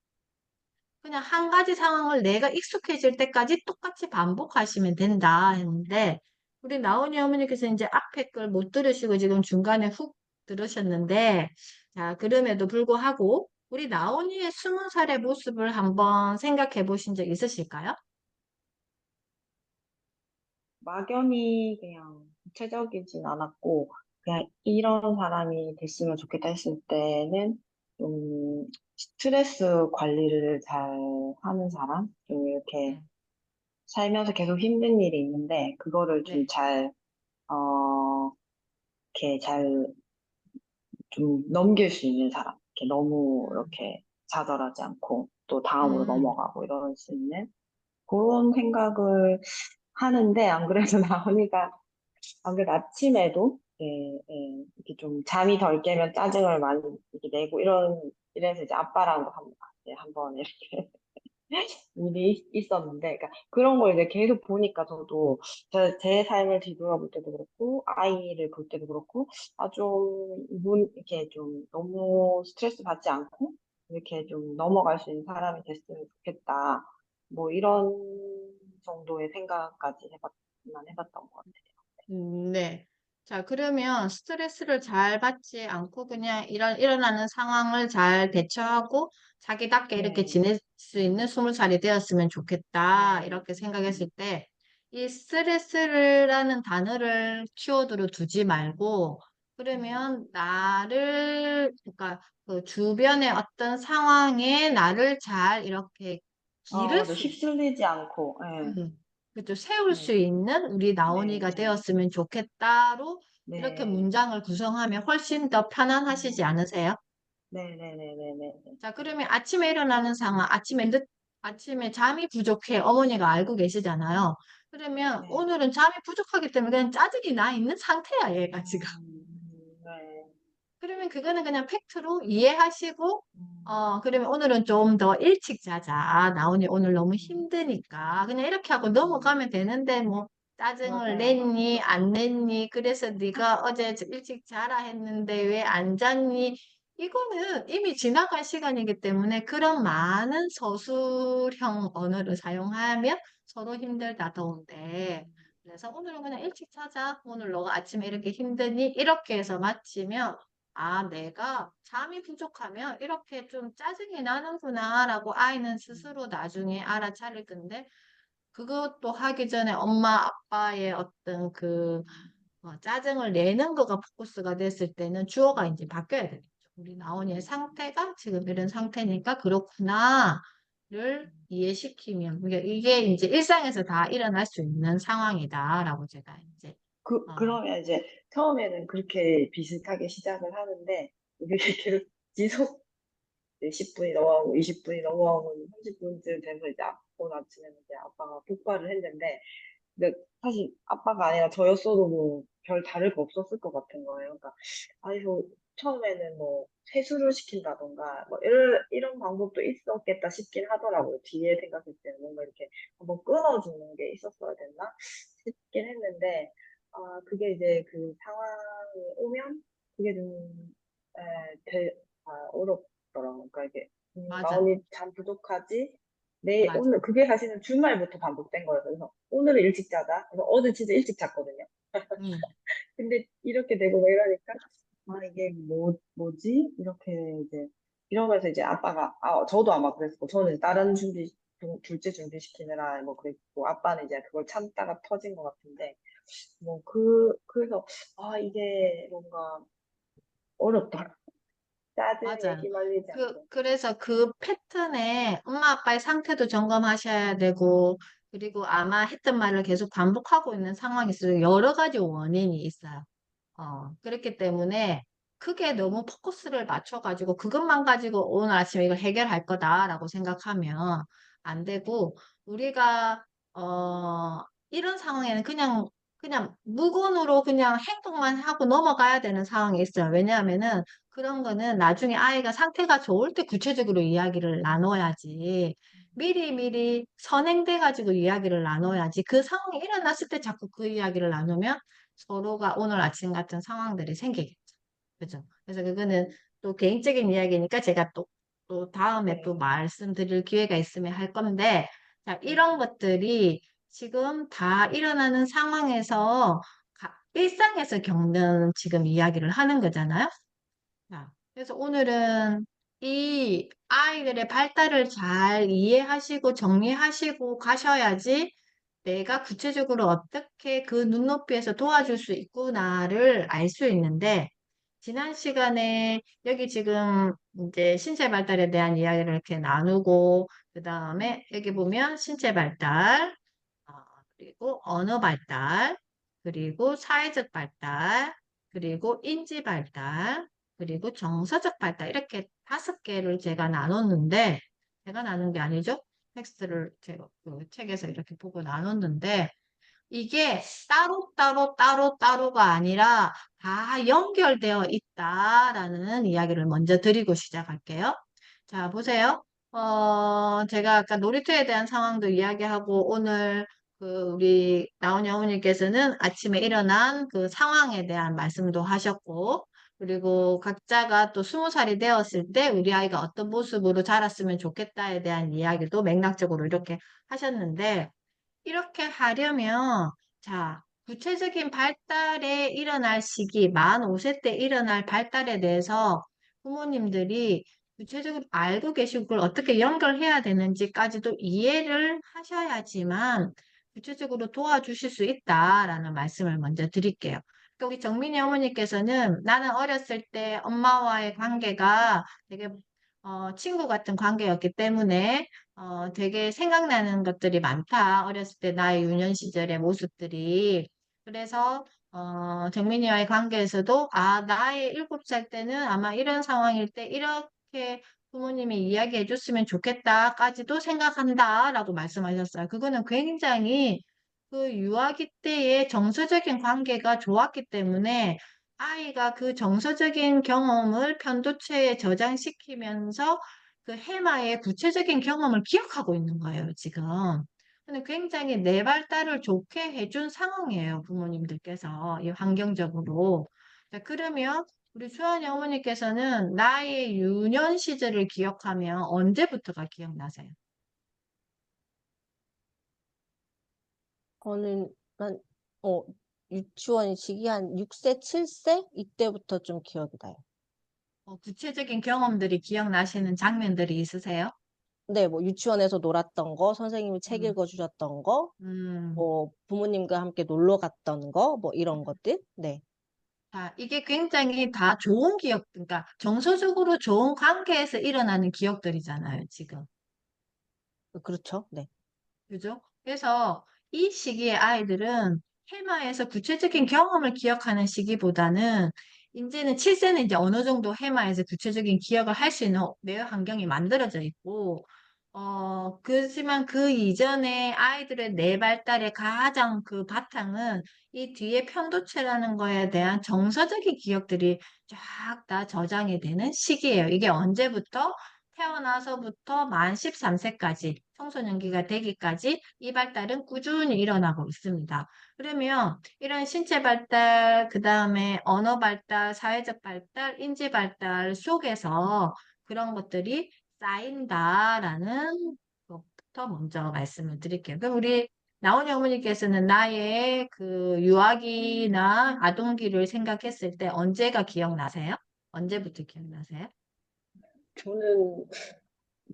그냥 한 가지 상황을 내가 익숙해질 때까지 똑같이 반복하시면 된다 했는데 우리 나온이 어머니께서 이제 앞에 걸 못 들으시고 지금 중간에 훅 들으셨는데, 자, 그럼에도 불구하고 우리 나온이의 20살의 모습을 한번 생각해 보신 적 있으실까요? 막연히 그냥 구체적이진 않았고, 그냥 이런 사람이 됐으면 좋겠다 했을 때는 좀 스트레스 관리를 잘 하는 사람? 좀 이렇게 네, 살면서 계속 힘든 일이 있는데, 그거를 좀 네, 잘, 이렇게 잘 좀 넘길 수 있는 사람. 이렇게 너무 음, 이렇게 좌절하지 않고, 또 다음으로 음, 넘어가고 이럴 수 있는 그런 생각을 하는데, 안 그래도 나오니까 안 그래도 아침에도 예, 예, 이렇게 좀 잠이 덜 깨면 짜증을 많이 이렇게 내고 이래서 이제 아빠랑 한번 이렇게 일이 있었는데, 그러니까 그런 걸 이제 계속 보니까 저도 제 삶을 뒤돌아볼 때도 그렇고 아이를 볼 때도 그렇고 좀 이분 이렇게 좀 너무 스트레스 받지 않고 이렇게 좀 넘어갈 수 있는 사람이 됐으면 좋겠다. 뭐 이런 정도의 생각까지 해봤던 것 같아요. 네. 자, 그러면 스트레스를 잘 받지 않고 그냥 일어나는 상황을 잘 대처하고 자기답게 이렇게 네, 지낼 수 있는 20살이 되었으면 좋겠다. 네, 이렇게 생각했을 때, 이 스트레스라는 단어를 키워드로 두지 말고, 네. 그러면 그러니까 그 주변의 어떤 상황에 나를 잘 이렇게 기를 맞아. 수 휩쓸리지 않고, 그죠. 세울 수 네, 있는 우리 네, 나온이가 네, 되었으면 좋겠다로 이렇게 네, 문장을 구성하면 훨씬 더 편안하시지 음, 않으세요? 네, 네, 네, 네, 네, 네, 자, 네, 그러면 아침에 일어나는 상황, 아침에 잠이 부족해 어머니가 알고 계시잖아요. 그러면 네, 오늘은 잠이 부족하기 때문에 그냥 짜증이 나 있는 상태야, 얘가 지금. 네, 그러면 그거는 그냥 팩트로 이해하시고, 음, 그러면 오늘은 좀 더 일찍 자자. 나오니 오늘 너무 음, 힘드니까. 그냥 이렇게 하고 음, 넘어가면 되는데, 뭐, 짜증을 맞아요, 냈니, 맞아요. 안 냈니, 그래서 네가 어제 일찍 자라 했는데 왜 안 잤니? 이거는 이미 지나간 시간이기 때문에 그런 많은 서술형 언어를 사용하면 서로 힘들다 더운데. 그래서 오늘은 그냥 일찍 자자. 오늘 너가 아침에 이렇게 힘드니? 이렇게 해서 마치면 아, 내가 잠이 부족하면 이렇게 좀 짜증이 나는구나라고 아이는 스스로 나중에 알아차릴 건데, 그것도 하기 전에 엄마, 아빠의 어떤 짜증을 내는 거가 포커스가 됐을 때는 주어가 이제 바뀌어야 되겠죠. 우리 나온이의 상태가 지금 이런 상태니까 그렇구나를 이해시키면, 이게 이제 일상에서 다 일어날 수 있는 상황이다라고 제가 이제, 어, 그러면 이제 처음에는 그렇게 비슷하게 시작을 하는데, 이게 계속 지속 10분이 넘어가고 20분이 넘어가고 30분쯤 돼서 이제 오늘 아침에는 이제 아빠가 폭발을 했는데, 근데 사실 아빠가 아니라 저였어도 뭐 별 다를 거 없었을 것 같은 거예요. 그러니까 아니 저 처음에는 뭐 세수를 시킨다던가 뭐 이런 방법도 있었겠다 싶긴 하더라고요. 뒤에 생각했을 때는 뭔가 이렇게 한번 끊어주는 게 있었어야 됐나 싶긴 했는데 그게 이제 그 상황이 오면 그게 좀 어렵더라고요. 그러니까 이게 맞아, 마음이 참 부족하지 맞아. 오늘 그게 사실은 주말부터 반복된 거예요. 그래서 오늘은 일찍 자자. 그래서 어제 진짜 일찍 잤거든요. 음, 근데 이렇게 되고 막 이러니까 이게 뭐지? 이렇게 이제 이러면서 이제 아빠가 저도 아마 그랬고 저는 이제 다른 둘째 준비시키느라 뭐 그랬고 아빠는 이제 그걸 참다가 터진 것 같은데 뭐 그래서 이게 뭔가 어렵더라. 짜증에 맞아요. 휘말리지 않고. 그래서 그 패턴에 엄마 아빠의 상태도 점검하셔야 되고, 그리고 아마 했던 말을 계속 반복하고 있는 상황이 있어요. 여러 가지 원인이 있어요. 그렇기 때문에 크게 너무 포커스를 맞춰가지고 그것만 가지고 오늘 아침에 이걸 해결할 거다라고 생각하면 안 되고, 우리가, 이런 상황에는 그냥 무건으로 그냥 행동만 하고 넘어가야 되는 상황이 있어요. 왜냐하면은 그런 거는 나중에 아이가 상태가 좋을 때 구체적으로 이야기를 나눠야지. 미리미리 선행돼가지고 이야기를 나눠야지. 그 상황이 일어났을 때 자꾸 그 이야기를 나누면 서로가 오늘 아침 같은 상황들이 생기겠죠. 그죠? 그래서 그거는 또 개인적인 이야기니까 제가 또 다음에 또 네, 말씀드릴 기회가 있으면 할 건데, 자, 네, 이런 것들이 지금 다 일어나는 상황에서 일상에서 겪는 지금 이야기를 하는 거잖아요. 자, 그래서 오늘은 이 아이들의 발달을 잘 이해하시고 정리하시고 가셔야지 내가 구체적으로 어떻게 그 눈높이에서 도와줄 수 있구나를 알 수 있는데, 지난 시간에 여기 지금 이제 신체 발달에 대한 이야기를 이렇게 나누고, 그 다음에 여기 보면 신체 발달, 어, 그리고 언어 발달, 그리고 사회적 발달, 그리고 인지 발달, 그리고 정서적 발달 이렇게 5개를 제가 나눴는데 제가 나눈 게 아니죠. 텍스트를 제가 그 책에서 이렇게 보고 나눴는데 이게 따로따로가 아니라 다 연결되어 있다라는 이야기를 먼저 드리고 시작할게요. 자, 보세요. 제가 아까 놀이터에 대한 상황도 이야기하고 오늘 그 우리 나온이 어머니께서는 아침에 일어난 그 상황에 대한 말씀도 하셨고 그리고 각자가 또 20살이 되었을 때 우리 아이가 어떤 모습으로 자랐으면 좋겠다에 대한 이야기도 맥락적으로 이렇게 하셨는데 이렇게 하려면, 자, 구체적인 발달에 일어날 시기, 만 5세 때 일어날 발달에 대해서 부모님들이 구체적으로 알고 계시고 그걸 어떻게 연결해야 되는지까지도 이해를 하셔야지만 구체적으로 도와주실 수 있다라는 말씀을 먼저 드릴게요. 그러니까 우리 정민이 어머니께서는 나는 어렸을 때 엄마와의 관계가 되게 친구 같은 관계였기 때문에 되게 생각나는 것들이 많다. 어렸을 때 나의 유년 시절의 모습들이. 그래서, 정민이와의 관계에서도, 아, 나의 7살 때는 아마 이런 상황일 때 이렇게 부모님이 이야기해 줬으면 좋겠다까지도 생각한다. 라고 말씀하셨어요. 그거는 굉장히 그 유아기 때의 정서적인 관계가 좋았기 때문에 아이가 그 정서적인 경험을 편도체에 저장시키면서 그 해마의 구체적인 경험을 기억하고 있는 거예요, 지금. 근데 굉장히 내 발달을 좋게 해준 상황이에요, 부모님들께서. 이 환경적으로. 자, 그러면 우리 수연이 어머니께서는 나의 유년 시절을 기억하면 언제부터가 기억나세요? 저는 한, 어, 유치원이 시기 한 6세, 7세? 이때부터 좀 기억이 나요. 구체적인 경험들이 기억나시는 장면들이 있으세요? 네, 뭐 유치원에서 놀았던 거, 선생님이 책 음, 읽어주셨던 거, 음. 뭐 부모님과 함께 놀러 갔던 거, 뭐 이런 것들. 네, 자, 이게 굉장히 다 좋은 기억, 그러니까 정서적으로 좋은 관계에서 일어나는 기억들이잖아요, 지금. 그렇죠. 네. 그죠? 그래서 이 시기의 아이들은 해마에서 구체적인 경험을 기억하는 시기보다는 이제는 7세는 이제 어느 정도 해마에서 구체적인 기억을 할 수 있는 내 환경이 만들어져 있고, 그렇지만 그 이전에 아이들의 뇌 발달의 가장 그 바탕은 이 뒤에 편도체라는 거에 대한 정서적인 기억들이 쫙 다 저장이 되는 시기예요. 이게 언제부터? 태어나서부터 만 13세까지 청소년기가 되기까지 이 발달은 꾸준히 일어나고 있습니다. 그러면 이런 신체 발달, 그 다음에 언어 발달, 사회적 발달, 인지 발달 속에서 그런 것들이 쌓인다라는 것부터 먼저 말씀을 드릴게요. 그럼 우리 나온이 어머니께서는 나의 그 유아기나 아동기를 생각했을 때 언제가 기억나세요? 언제부터 기억나세요? 저는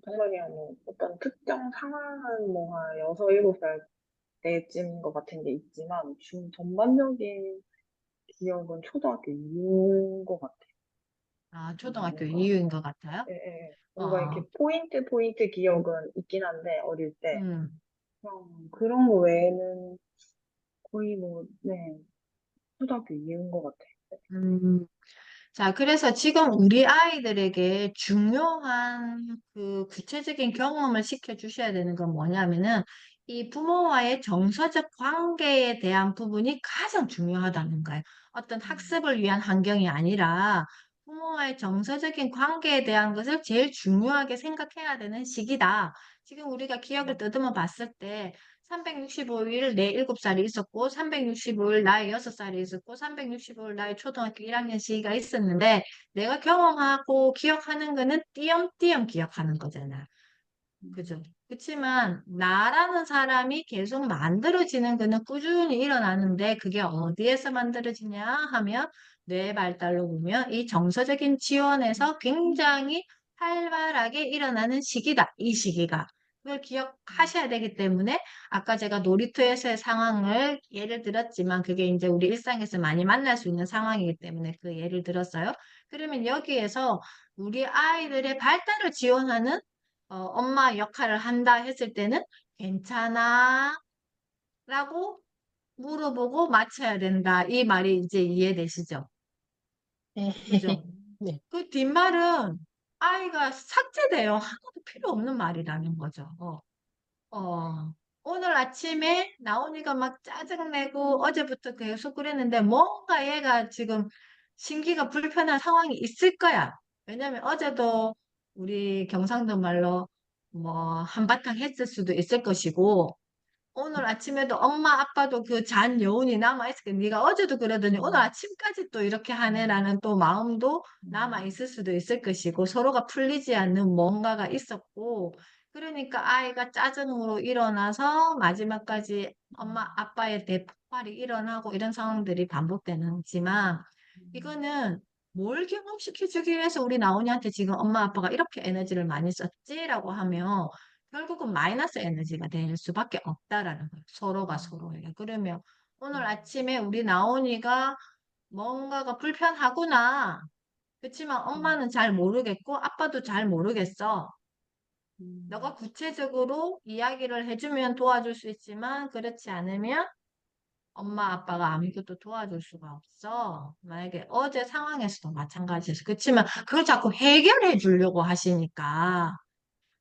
정말이 아닌 어떤 특정 상황은 뭐 한 6, 7살 때쯤인 것 같은 게 있지만, 전반적인 기억은 초등학교 이후인 것 같아요. 아, 초등학교 뭔가, 이후인 것 같아요. 예, 예. 예. 뭔가 이렇게 어, 포인트 기억은 있긴 한데, 어릴 때. 음. 그냥 그런 거 외에는 거의 뭐, 네, 초등학교 이후인 것 같아요. 음, 자, 그래서 지금 우리 아이들에게 중요한 그 구체적인 경험을 시켜주셔야 되는 건 뭐냐면은 이 부모와의 정서적 관계에 대한 부분이 가장 중요하다는 거예요. 어떤 음, 학습을 위한 환경이 아니라 부모와의 정서적인 관계에 대한 것을 제일 중요하게 생각해야 되는 시기다. 지금 우리가 기억을 더듬어 봤을 때 365일 내 7살이 있었고 365일 나의 6살이 있었고 365일 나의 초등학교 1학년 시기가 있었는데 내가 경험하고 기억하는 거는 띄엄띄엄 기억하는 거잖아. 음, 그죠? 그치만 나라는 사람이 계속 만들어지는 거는 꾸준히 일어나는데 그게 어디에서 만들어지냐 하면 뇌 발달로 보면 이 정서적인 지원에서 굉장히 활발하게 일어나는 시기다. 이 시기가. 그걸 기억하셔야 되기 때문에 아까 제가 놀이터에서의 상황을 예를 들었지만 그게 이제 우리 일상에서 많이 만날 수 있는 상황이기 때문에 그 예를 들었어요. 그러면 여기에서 우리 아이들의 발달을 지원하는 엄마 역할을 한다 했을 때는 괜찮아? 라고 물어보고 맞춰야 된다. 이 말이 이제 이해되시죠? 네. 그죠? 네. 그 뒷말은 아이가 삭제돼요. 하나도 필요 없는 말이라는 거죠. 어, 오늘 아침에 나온이가 막 짜증내고 어제부터 계속 그랬는데 뭔가 얘가 지금 심기가 불편한 상황이 있을 거야. 왜냐면 어제도 우리 경상도 말로 뭐 한바탕 했을 수도 있을 것이고 오늘 아침에도 엄마 아빠도 그 잔 여운이 남아있을 거야. 네가 어제도 그러더니 오늘 아침까지 또 이렇게 하네라는 또 마음도 남아있을 수도 있을 것이고 서로가 풀리지 않는 뭔가가 있었고 그러니까 아이가 짜증으로 일어나서 마지막까지 엄마 아빠의 대폭발이 일어나고 이런 상황들이 반복되는지만 이거는 뭘 경험시켜주기 위해서 우리 나온이한테 지금 엄마 아빠가 이렇게 에너지를 많이 썼지라고 하면 결국은 마이너스 에너지가 될 수밖에 없다라는 거예요. 서로가 서로에게. 그러면 오늘 아침에 우리 나온이가 뭔가가 불편하구나. 그렇지만 엄마는 잘 모르겠고 아빠도 잘 모르겠어. 너가 구체적으로 이야기를 해주면 도와줄 수 있지만 그렇지 않으면 엄마 아빠가 아무것도 도와줄 수가 없어. 만약에 어제 상황에서도 마찬가지였어. 그렇지만 그걸 자꾸 해결해 주려고 하시니까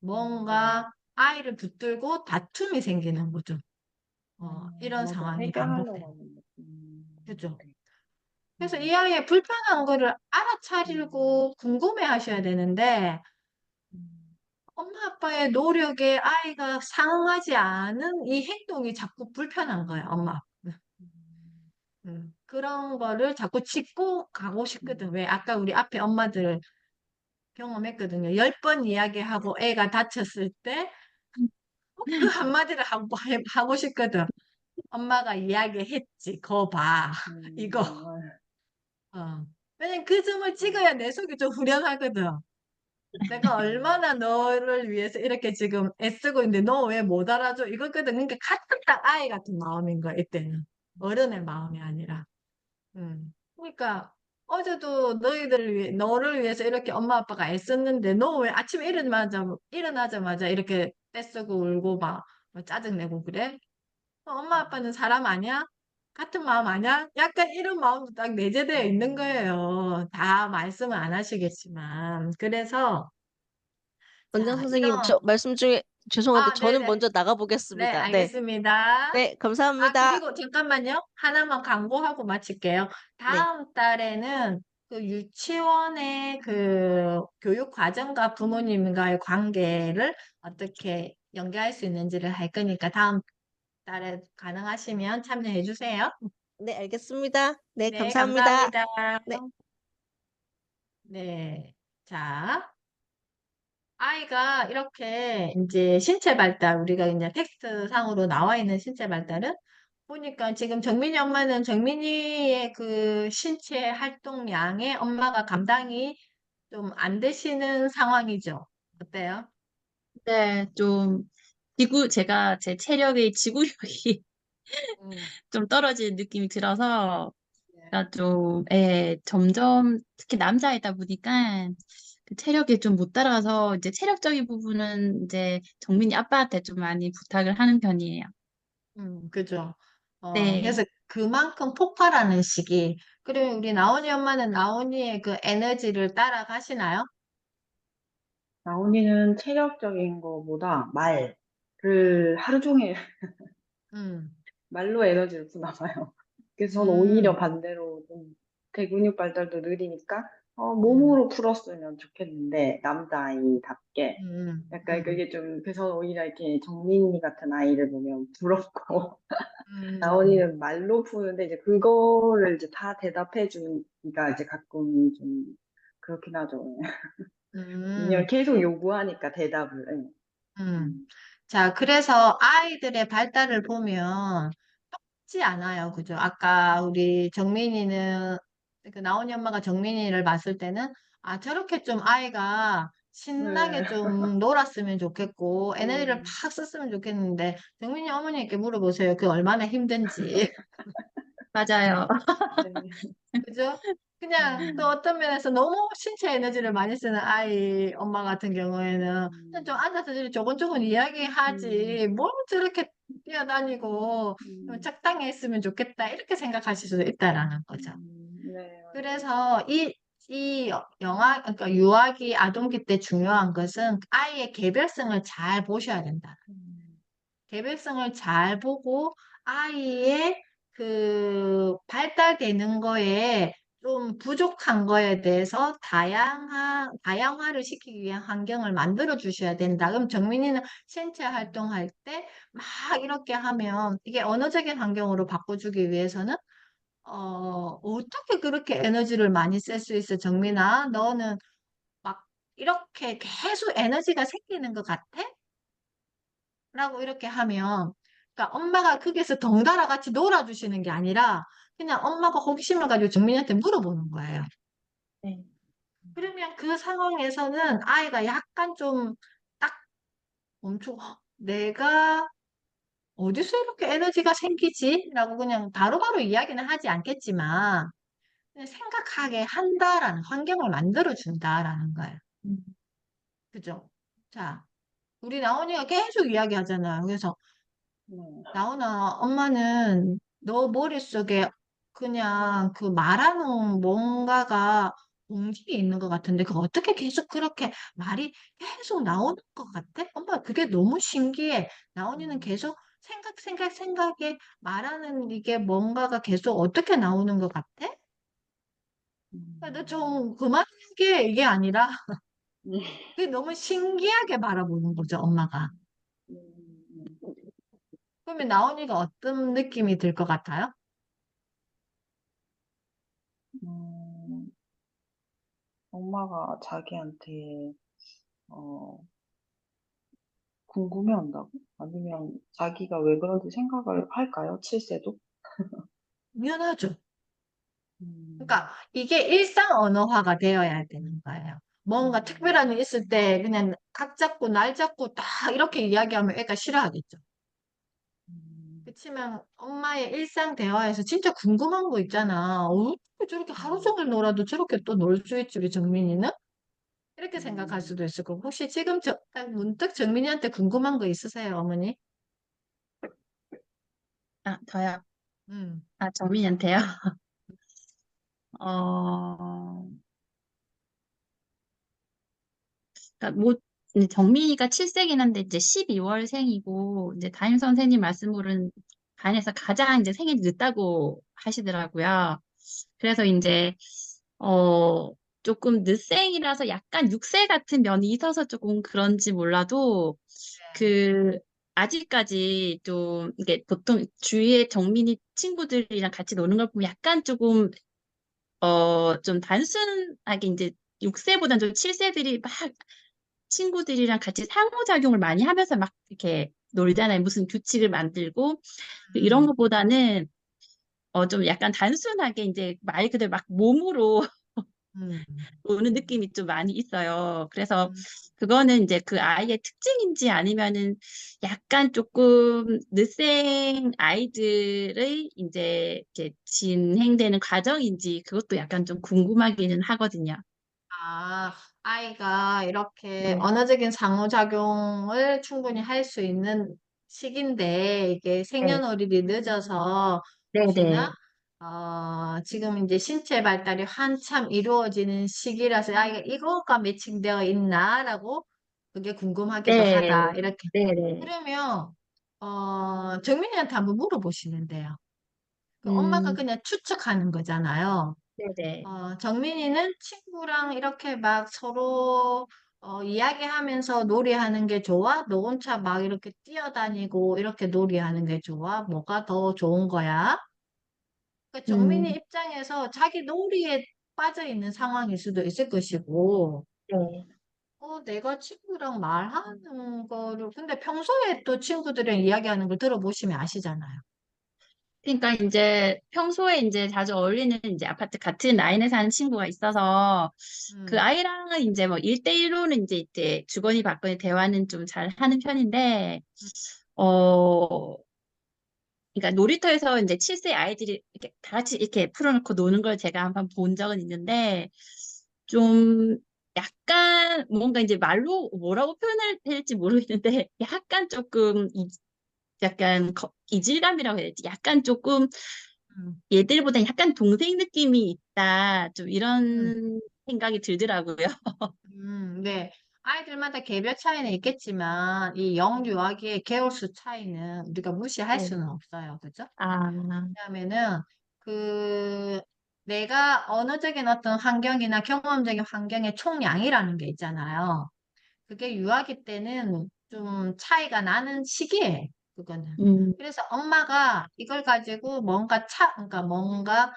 뭔가 아이를 붙들고 다툼이 생기는 거죠. 이런 맞아. 상황이 반복돼. 해결하려고 하는 거. 그죠? 네. 그래서 이 아이의 불편한 거를 알아차리고 궁금해 하셔야 되는데, 엄마 아빠의 노력에 아이가 상응하지 않은 이 행동이 자꾸 불편한 거야, 엄마. 그런 거를 자꾸 짚고 가고 싶거든. 왜? 아까 우리 앞에 엄마들 경험했거든요. 10번 이야기하고 애가 다쳤을 때, 그 한마디를 하고 싶거든. 엄마가 이야기했지. 거 봐. 이거. 왜냐면 그 점을 찍어야 내 속이 좀 후련하거든. 내가 얼마나 너를 위해서 이렇게 지금 애쓰고 있는데 너 왜 못 알아줘? 이거거든. 그러니까 같은 딱 아이 같은 마음인 거야, 이때는. 어른의 마음이 아니라. 그러니까 어제도 너를 위해서 이렇게 엄마 아빠가 애썼는데 너 왜 아침에 일어나자마자 이렇게 떼쓰고 울고 막 짜증내고 그래? 엄마 아빠는 사람 아니야? 같은 마음 아니야? 약간 이런 마음도 딱 내재되어 있는 거예요. 다 말씀은 안 하시겠지만. 그래서, 원장 자, 선생님, 저 말씀 중에 죄송한데 저는 네네. 먼저 네, 나가보겠습니다. 네. 알겠습니다. 네, 감사합니다. 그리고 잠깐만요. 하나만 광고하고 마칠게요. 네. 다음 달에는 그 유치원의 그 교육 과정과 부모님과의 관계를 어떻게 연계할 수 있는지를 할 거니까 다음 달에 가능하시면 참여해 주세요. 네, 알겠습니다. 네, 네, 감사합니다. 감사합니다. 네. 네. 자, 아이가 이렇게 이제 신체 발달, 우리가 이제 텍스트 상으로 나와 있는 신체 발달은 보니까 지금 정민이 엄마는 정민이의 그 신체 활동량에 엄마가 감당이 좀 안 되시는 상황이죠. 어때요? 네, 제가 제 체력의 지구력이 음, 좀 떨어지는 느낌이 들어서, 네. 제가 점점, 특히 남자이다 보니까, 그 체력이 좀 못 따라가서, 이제 체력적인 부분은 이제 정민이 아빠한테 좀 많이 부탁을 하는 편이에요. 그죠. 네. 그래서 그만큼 폭발하는 시기. 그리고 우리 나온이 엄마는 나온이의 그 에너지를 따라가시나요? 나온이는 체력적인 거보다 말을 하루 종일 음, 말로 에너지를 푸나 봐요. 그래서 저는 오히려 음, 반대로 좀 대근육 발달도 느리니까 음, 몸으로 풀었으면 좋겠는데 남자아이답게 음, 약간 음, 그게 좀 그래서 오히려 이렇게 정민이 같은 아이를 보면 부럽고 음, 나온이는 말로 푸는데 이제 그거를 이제 다 대답해 주기가 이제 가끔 좀 그렇긴 하죠. 음, 왜냐면 계속 요구하니까 대답을. 예. 음. 음. 자, 그래서 아이들의 발달을 보면 쉽지 않아요. 그죠? 아까 우리 정민이는, 그 나온이 엄마가 정민이를 봤을 때는, 아, 저렇게 좀 아이가 신나게 네. 좀 놀았으면 좋겠고, 에너지를 음, 팍 썼으면 좋겠는데, 정민이 어머니께 물어보세요. 그 얼마나 힘든지. 맞아요. 네. 그죠? 그냥 또 음, 어떤 면에서 너무 신체 에너지를 많이 쓰는 아이 엄마 같은 경우에는 그냥 좀 음, 앉아서 이렇게 조곤조곤 음, 이야기하지 뭘 저렇게 뛰어다니고 음, 적당히 했으면 좋겠다 이렇게 생각하실 수도 있다라는 거죠. 네, 맞아요. 그래서 이 영아, 그러니까 유아기, 아동기 때 중요한 것은 아이의 개별성을 잘 보셔야 된다. 음, 개별성을 잘 보고 아이의 그 발달되는 거에 좀 부족한 거에 대해서 다양화를 시키기 위한 환경을 만들어 주셔야 된다. 그럼 정민이는 신체 활동할 때 막 이렇게 하면 이게 언어적인 환경으로 바꿔주기 위해서는 어떻게 그렇게 에너지를 많이 쓸 수 있어, 정민아? 너는 막 이렇게 계속 에너지가 생기는 것 같아? 라고 이렇게 하면, 그러니까 엄마가 거기에서 덩달아 같이 놀아주시는 게 아니라, 그냥 엄마가 호기심을 가지고 정민이한테 물어보는 거예요. 네. 그러면 그 상황에서는 아이가 약간 좀 딱 멈추고, 내가 어디서 이렇게 에너지가 생기지? 라고 그냥 바로바로 이야기는 하지 않겠지만, 그냥 생각하게 한다라는 환경을 만들어준다라는 거예요. 음, 그죠? 자, 우리 나온이가 계속 이야기하잖아요. 그래서 네. 나훈아, 엄마는 너 머릿속에 그냥 그 말하는 뭔가가 공식이 있는 것 같은데, 그거 어떻게 계속 그렇게 말이 계속 나오는 것 같아? 엄마, 그게 너무 신기해. 나훈이는 음, 계속 생각에 말하는 이게 뭔가가 계속 어떻게 나오는 것 같아? 너 음, 좀 그만하게 이게 아니라, 음, 그게 너무 신기하게 바라보는 거죠, 엄마가. 음, 그러면 나훈이가 어떤 느낌이 들 것 같아요? 음, 엄마가 자기한테 어, 궁금해한다고? 아니면 자기가 왜 그런지 생각을 할까요? 7세도? 당연하죠. 음, 그러니까 이게 일상 언어화가 되어야 되는 거예요. 뭔가 특별한 일 있을 때 그냥 각 잡고 날 잡고 딱 이렇게 이야기하면 애가 싫어하겠죠. 음, 그렇지만 엄마의 일상 대화에서 진짜 궁금한 거 있잖아. 어떻게 저렇게 하루 음, 종일 놀아도 저렇게 또 놀 수 있지, 우리 정민이는? 이렇게 생각할 음, 수도 있을 거고. 혹시 지금 딱 문득 정민이한테 궁금한 거 있으세요, 어머니? 아, 저요. 음. 아, 정민이한테요. 어, 그러니까 뭐 이제 정민이가 7세긴 한데 이제 12월생이고 이제 담임 선생님 말씀으로는 반에서 가장 이제 생일이 늦다고 하시더라고요. 그래서 이제 어 조금 늦생이라서 약간 6세 같은 면이 있어서 조금 그런지 몰라도 그 아직까지 좀 이게 보통 주위에 정민이 친구들이랑 같이 노는 걸 보면 약간 조금 좀 단순하게 이제 6세보다는 좀 7세들이 막 친구들이랑 같이 상호작용을 많이 하면서 막 이렇게 놀잖아요. 무슨 규칙을 만들고 이런 음. 것보다는 좀 약간 단순하게 이제 말 그대로 막 몸으로 음. 노는 느낌이 좀 많이 있어요. 그래서 음. 그거는 이제 그 아이의 특징인지 아니면은 약간 조금 늦생 아이들의 이제 이렇게 진행되는 과정인지 그것도 약간 좀 궁금하기는 하거든요. 아, 아이가 이렇게 네. 언어적인 상호작용을 충분히 할 수 있는 시기인데, 이게 네, 생년월일이 늦어서 네, 혹시나, 네, 지금 이제 신체 발달이 한참 이루어지는 시기라서 아이가 이거가 매칭되어 있나라고 그게 궁금하기도 네, 하다. 이렇게. 네, 네. 그러면, 정민이한테 한번 물어보시면 돼요. 그 엄마가 음, 그냥 추측하는 거잖아요. 네, 네. 정민이는 친구랑 이렇게 막 서로 이야기하면서 놀이하는 게 좋아? 너 혼자 막 이렇게 뛰어다니고 이렇게 놀이하는 게 좋아? 뭐가 더 좋은 거야? 그러니까 정민이 음, 입장에서 자기 놀이에 빠져 있는 상황일 수도 있을 것이고, 네. 내가 친구랑 말하는 거를, 근데 평소에 또 친구들이랑 이야기하는 걸 들어보시면 아시잖아요. 그러니까 이제 평소에 이제 자주 어울리는 이제 아파트 같은 라인에 사는 친구가 있어서 그 음, 아이랑은 이제 뭐 1대1로는 이제 주거니 받거니 대화는 좀 잘 하는 편인데, 음, 어, 그러니까 놀이터에서 이제 7세 아이들이 이렇게 다 같이 이렇게 풀어놓고 노는 걸 제가 한번 본 적은 있는데, 좀 약간 뭔가 이제 말로 뭐라고 표현해야 될지 모르겠는데, 약간 조금 약간 이질감이라고 해야 되지? 약간 조금 음, 얘들보다 약간 동생 느낌이 있다. 좀 음. 이런 생각이 들더라고요. 네. 아이들마다 개별 차이는 있겠지만, 이 영유아기의 개월수 차이는 우리가 무시할 네. 수는 없어요. 그죠? 아, 왜냐하면은, 그, 내가 언어적인 어떤 환경이나 경험적인 환경의 총량이라는 게 있잖아요. 그게 유아기 때는 좀 차이가 나는 시기에, 그거는. 음, 그래서 엄마가 이걸 가지고 그러니까 뭔가,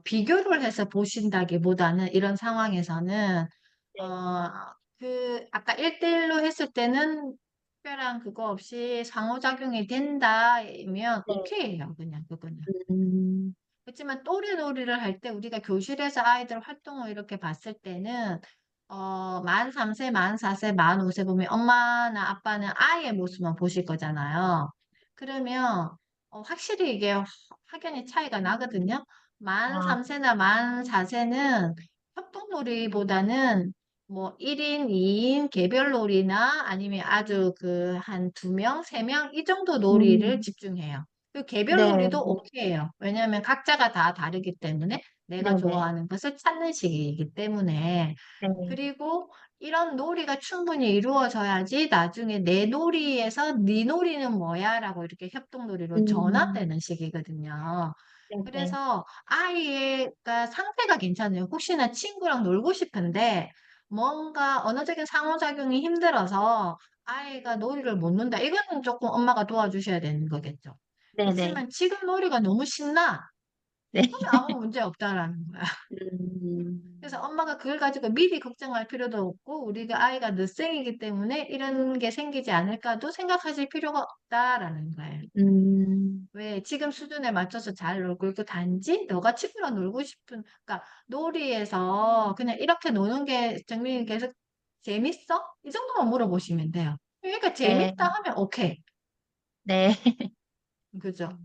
비교를 해서 보신다기보다는 이런 상황에서는, 네. 어, 아까 1대1로 했을 때는 특별한 그거 없이 상호작용이 된다면 네. 오케이예요, 그냥 그거는. 음, 그렇지만 또래 놀이를 할 때 우리가 교실에서 아이들 활동을 이렇게 봤을 때는 만 3세, 만 4세, 만 5세 보면 엄마나 아빠는 아이의 모습만 보실 거잖아요. 그러면 확실히 이게 확연히 차이가 나거든요. 만 아, 3세나 만 4세는 협동놀이보다는 뭐 1인, 2인 개별 놀이나 아니면 아주 그 한 2명, 3명 이 정도 놀이를 음, 집중해요. 그 개별 네, 놀이도 오케이예요. 왜냐하면 각자가 다 다르기 때문에 내가 네네. 좋아하는 것을 찾는 시기이기 때문에 네. 그리고 이런 놀이가 충분히 이루어져야지 나중에 내 놀이에서 네 놀이는 뭐야? 라고 이렇게 협동놀이로 음, 전환되는 시기거든요. 네네. 그래서 아이가 상태가 괜찮아요. 혹시나 친구랑 놀고 싶은데 뭔가 언어적인 상호작용이 힘들어서 아이가 놀이를 못 논다. 이거는 조금 엄마가 도와주셔야 되는 거겠죠. 네네. 그렇지만 지금 놀이가 너무 신나. 네. 그러면 아무 문제 없다라는 거야. 그래서 음, 엄마가 그걸 가지고 미리 걱정할 필요도 없고, 우리가 아이가 늦생이기 때문에 이런 게 생기지 않을까도 생각하실 필요가 없다라는 거예요. 음, 왜 지금 수준에 맞춰서 잘 놀고 있고 단지 너가 친구랑 놀고 싶은 그러니까 놀이에서 그냥 이렇게 노는 게 정민이 계속 재밌어? 이 정도만 물어보시면 돼요. 그러니까 네, 재밌다 하면 오케이. 네, 그죠?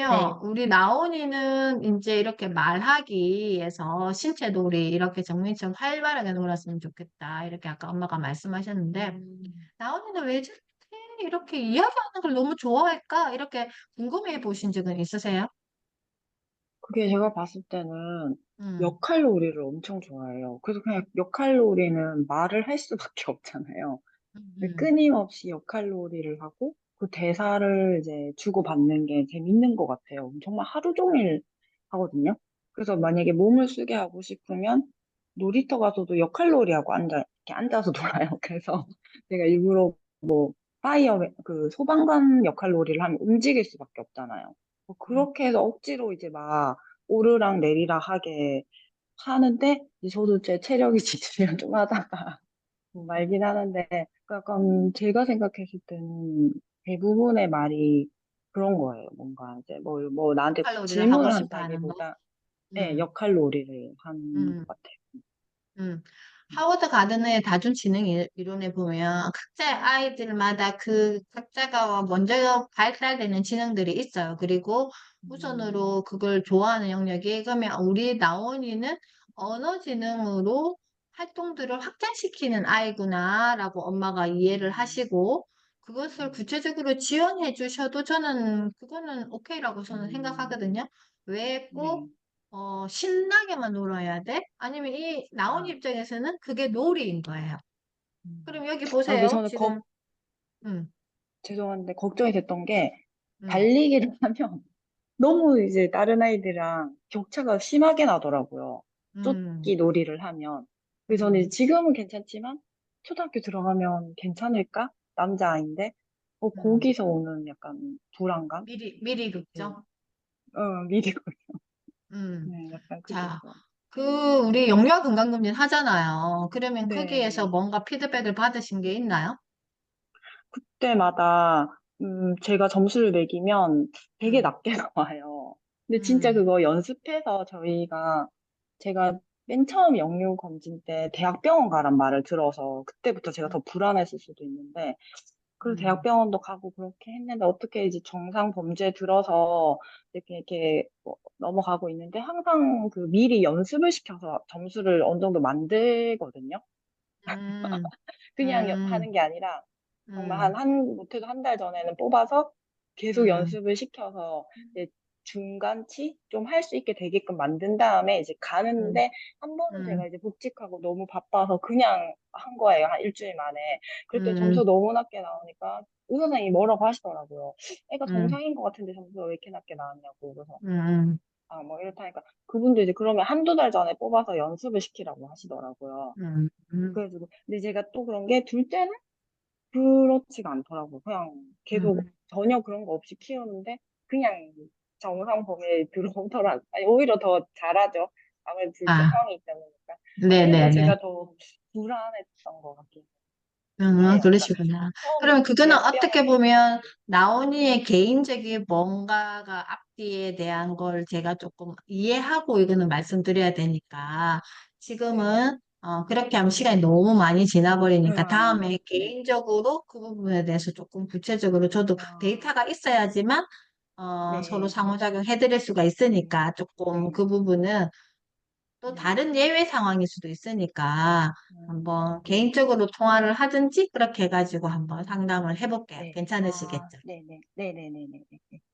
네. 그러면 우리 나온이는 이제 이렇게 말하기에서 신체 놀이 이렇게 정민이처럼 활발하게 놀았으면 좋겠다. 이렇게 아까 엄마가 말씀하셨는데 나온이는 왜 저렇게 이렇게 이야기하는 걸 너무 좋아할까? 이렇게 궁금해 보신 적은 있으세요? 그게 제가 봤을 때는 음, 역할놀이를 엄청 좋아해요. 그래서 그냥 역할놀이는 말을 할 수밖에 없잖아요. 음, 끊임없이 역할놀이를 하고 그 대사를 이제 주고받는 게 재밌는 것 같아요. 정말 하루 종일 하거든요. 그래서 만약에 몸을 쓰게 하고 싶으면 놀이터 가서도 역할놀이하고 이렇게 앉아서 놀아요. 그래서 제가 일부러 파이어, 그 소방관 역할놀이를 하면 움직일 수밖에 없잖아요. 음. 그렇게 해서 억지로 이제 막 오르락 내리락 하게 하는데 이제 저도 제 체력이 지치면 좀 하다가 말긴 하는데 약간 제가 생각했을 때는 대부분의 말이 그런 거예요. 뭔가 이제 뭐 나한테 칼로리를 하고 질문을 싶어 하는 거. 한다기보다 예, 음, 역할놀이를 하는 음. 것 같아요. 음, 하워드 가든의 다중지능 이론에 보면 각자의 아이들마다 그 각자가 먼저 발달되는 지능들이 있어요. 그리고 음, 우선으로 그걸 좋아하는 영역이 그러면 우리 나온이는 언어 지능으로 활동들을 확장시키는 아이구나라고 엄마가 이해를 음, 하시고 그것을 음, 구체적으로 지원해 주셔도 저는 그거는 오케이라고 저는 음, 생각하거든요. 왜 네. 꼭 신나게만 놀아야 돼? 아니면 이 나온 아, 입장에서는 그게 놀이인 거예요. 음. 그럼 여기 아, 근데 보세요. 저는 지금 음, 죄송한데 걱정이 됐던 게 음, 달리기를 하면 너무 이제 다른 아이들이랑 격차가 심하게 나더라고요. 음, 쫓기 놀이를 하면. 그래서 저는 음, 지금은 괜찮지만 초등학교 들어가면 괜찮을까? 남자아이인데 음. 거기서 오는 약간 불안감? 미리 네. 걱정. 미리 음. 네, 약간 그게 자, 있어요. 우리 영유아 건강검진 하잖아요. 그러면 거기에서 네. 뭔가 피드백을 받으신 게 있나요? 그때마다 제가 점수를 매기면 되게 음, 낮게 나와요. 근데 진짜 음, 그거 연습해서 제가 맨 처음 영유 검진 때 대학병원 가란 말을 들어서 그때부터 제가 더 불안했을 수도 있는데 그래서 음, 대학병원도 가고 그렇게 했는데 어떻게 이제 정상 범주에 들어서 이렇게 넘어가고 있는데 항상 그 미리 연습을 시켜서 점수를 어느 정도 만들거든요. 음, 그냥 음, 하는 게 아니라 정말 음, 못해도 한 달 전에는 뽑아서 계속 음, 연습을 시켜서 이제 중간치 좀 할 수 있게 되게끔 만든 다음에 이제 음, 가는데 한 번은 제가 음, 이제 복직하고 너무 바빠서 그냥 한 거예요. 한 일주일 만에. 그랬더니 음, 점수 너무 낮게 나오니까 의사 선생님이 뭐라고 하시더라고요. 애가 음, 정상인 것 같은데 점수가 왜 이렇게 낮게 나왔냐고. 그래서 음, 아, 뭐 이렇다니까 그분도 이제 그러면 한두 달 전에 뽑아서 연습을 시키라고 하시더라고요. 음, 그래가지고 근데 제가 또 그런 게 둘째는 그렇지가 않더라고요. 그냥 계속 음, 전혀 그런 거 없이 키우는데 그냥 정상 범위에 들어오더라고요. 아니, 오히려 더 잘하죠. 아무래도 둘째 아, 형이 있다 보니까. 그래서 네네네. 제가 더 불안했던 것 같긴 해요. 그러니까 그러시구나. 처음에 그러면 그거는 어떻게 대학병원에 보면 나온이의 개인적인 뭔가가 앞뒤에 대한 걸 제가 조금 이해하고 이거는 말씀드려야 되니까 네. 지금은 그렇게 하면 시간이 너무 많이 지나버리니까 다음에 네. 개인적으로 그 부분에 대해서 조금 구체적으로 저도 아, 데이터가 있어야지만 서로 네. 상호작용 해드릴 수가 있으니까 조금 그 네. 부분은 또 네. 다른 예외 상황일 수도 있으니까 한번 네. 개인적으로 통화를 하든지 그렇게 해가지고 한번 상담을 해볼게요. 네. 아, 괜찮으시겠죠? 네네. 네네네네.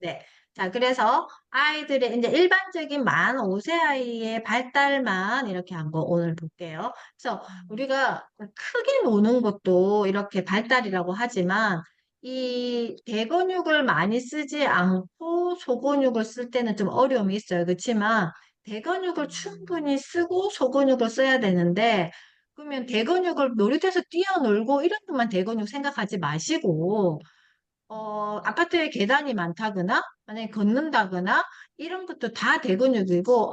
네. 자, 그래서 아이들의 이제 일반적인 만 5세 아이의 발달만 이렇게 한번 오늘 볼게요. 그래서 우리가 크게 노는 것도 이렇게 발달이라고 하지만 이 대근육을 많이 쓰지 않고 소근육을 쓸 때는 좀 어려움이 있어요. 그렇지만 대근육을 충분히 쓰고 소근육을 써야 되는데 그러면 대근육을 놀이터에서 뛰어놀고 이런 것만 대근육 생각하지 마시고 아파트에 계단이 많다거나, 만약에 걷는다거나, 이런 것도 다 대근육이고,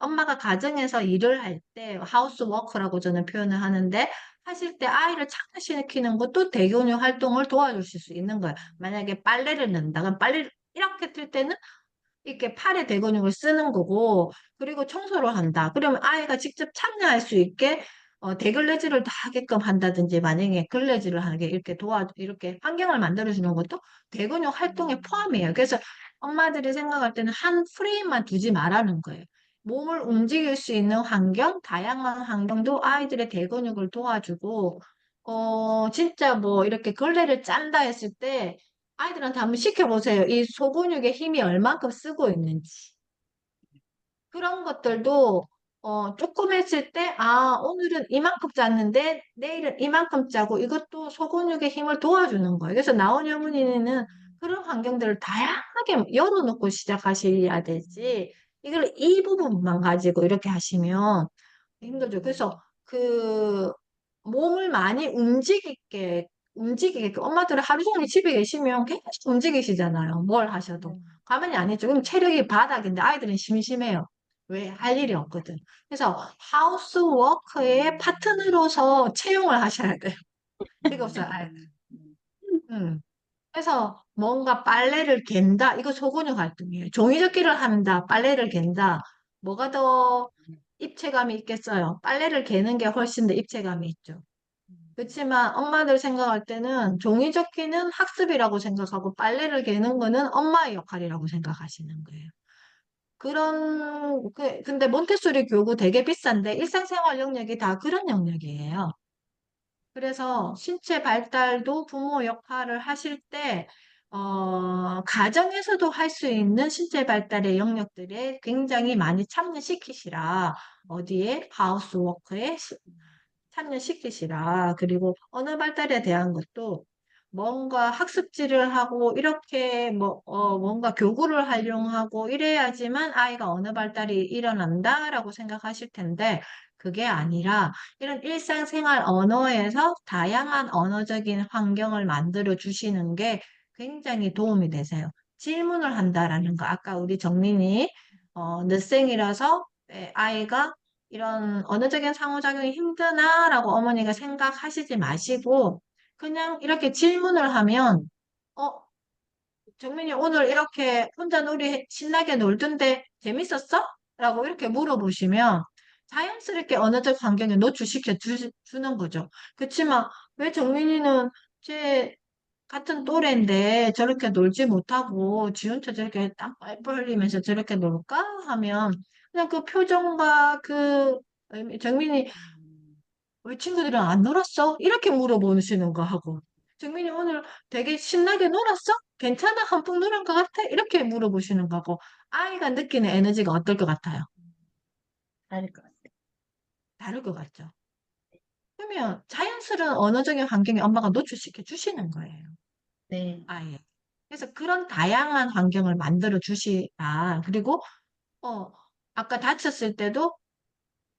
엄마가 가정에서 일을 할 때, 하우스 워커라고 저는 표현을 하는데, 하실 때 아이를 착화시키는 것도 대근육 활동을 도와주실 수 있는 거예요. 만약에 빨래를 넣는다. 그럼 빨래를 이렇게 틀 때는 이렇게 팔에 대근육을 쓰는 거고, 그리고 청소를 한다. 그러면 아이가 직접 참여할 수 있게 대걸레질을 다 하게끔 한다든지, 만약에 걸레질을 하게 이렇게 환경을 만들어주는 것도 대근육 활동에 포함이에요. 그래서 엄마들이 생각할 때는 한 프레임만 두지 말라는 거예요. 몸을 움직일 수 있는 환경, 다양한 환경도 아이들의 대근육을 도와주고, 진짜 뭐 이렇게 걸레를 짠다 했을 때, 아이들한테 한번 시켜보세요. 이 소근육의 힘이 얼만큼 쓰고 있는지. 그런 것들도 조금 했을 때, 오늘은 이만큼 짰는데 내일은 이만큼 짜고 이것도 소근육의 힘을 도와주는 거예요. 그래서 나온 어머니는 그런 환경들을 다양하게 열어놓고 시작하셔야 되지. 이걸 이 부분만 가지고 이렇게 하시면 힘들죠. 그래서 그 몸을 많이 움직이게 엄마들은 하루 종일 집에 계시면 계속 움직이시잖아요. 뭘 하셔도. 가만히 안 있죠. 그럼 체력이 바닥인데 아이들은 심심해요. 왜? 할 일이 없거든. 그래서 하우스 워크의 파트너로서 채용을 하셔야 돼요. 이거 없어요, 아이들. 음. 그래서 뭔가 빨래를 갠다. 이거 소근육 활동이에요. 종이접기를 한다. 빨래를 갠다. 뭐가 더 입체감이 있겠어요? 빨래를 개는 게 훨씬 더 입체감이 있죠. 그렇지만 엄마들 생각할 때는 종이접기는 학습이라고 생각하고 빨래를 개는 거는 엄마의 역할이라고 생각하시는 거예요. 근데 몬테소리 교구 되게 비싼데 일상생활 영역이 다 그런 영역이에요. 그래서 신체 발달도 부모 역할을 하실 때, 가정에서도 할 수 있는 신체 발달의 영역들에 굉장히 많이 참여시키시라. 어디에? 하우스워크에 참여시키시라. 그리고 언어 발달에 대한 것도 뭔가 학습지를 하고 이렇게 뭔가 교구를 활용하고 이래야지만 아이가 언어 발달이 일어난다라고 생각하실 텐데 그게 아니라 이런 일상생활 언어에서 다양한 언어적인 환경을 만들어 주시는 게 굉장히 도움이 되세요. 질문을 한다라는 거. 아까 우리 정린이 늦생이라서 아이가 이런 언어적인 상호작용이 힘드나라고 어머니가 생각하시지 마시고 그냥 이렇게 질문을 하면 어, 정민이 오늘 이렇게 혼자 놀이 신나게 놀던데 재밌었어? 라고 이렇게 물어보시면 자연스럽게 언어적 환경에 주는 거죠. 그렇지만 왜 정민이는 제 같은 또래인데 저렇게 놀지 못하고 지 혼자 저렇게 땀 뻘뻘 흘리면서 저렇게 놀까 하면 그냥 그 표정과 정민이 우리 친구들은 안 놀았어? 이렇게 물어보시는 거 하고 정민이 오늘 되게 신나게 놀았어? 괜찮아? 한풍 놀은 것 같아? 이렇게 물어보시는 거고 아이가 느끼는 에너지가 어떨 것 같아요? 다를 것 같아요. 다를 것 같죠? 그러면 자연스러운 언어적인 환경에 엄마가 노출시켜 주시는 거예요. 네. 아예. 그래서 그런 다양한 환경을 만들어 주시라. 그리고, 어, 아까 다쳤을 때도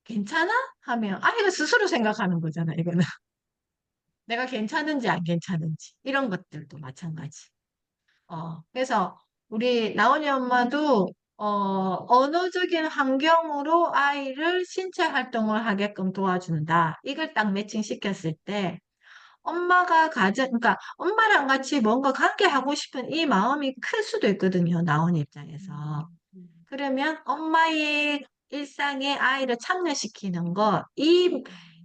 괜찮아? 하면 아이가 스스로 생각하는 거잖아, 이거는. 내가 괜찮은지 안 괜찮은지. 이런 것들도 마찬가지. 그래서 우리 나온이 엄마도, 언어적인 환경으로 아이를 신체 활동을 하게끔 도와준다. 이걸 딱 매칭시켰을 때, 그러니까 엄마랑 같이 뭔가 관계 하고 싶은 이 마음이 클 수도 있거든요, 나온 입장에서. 그러면 엄마의 일상에 아이를 참여시키는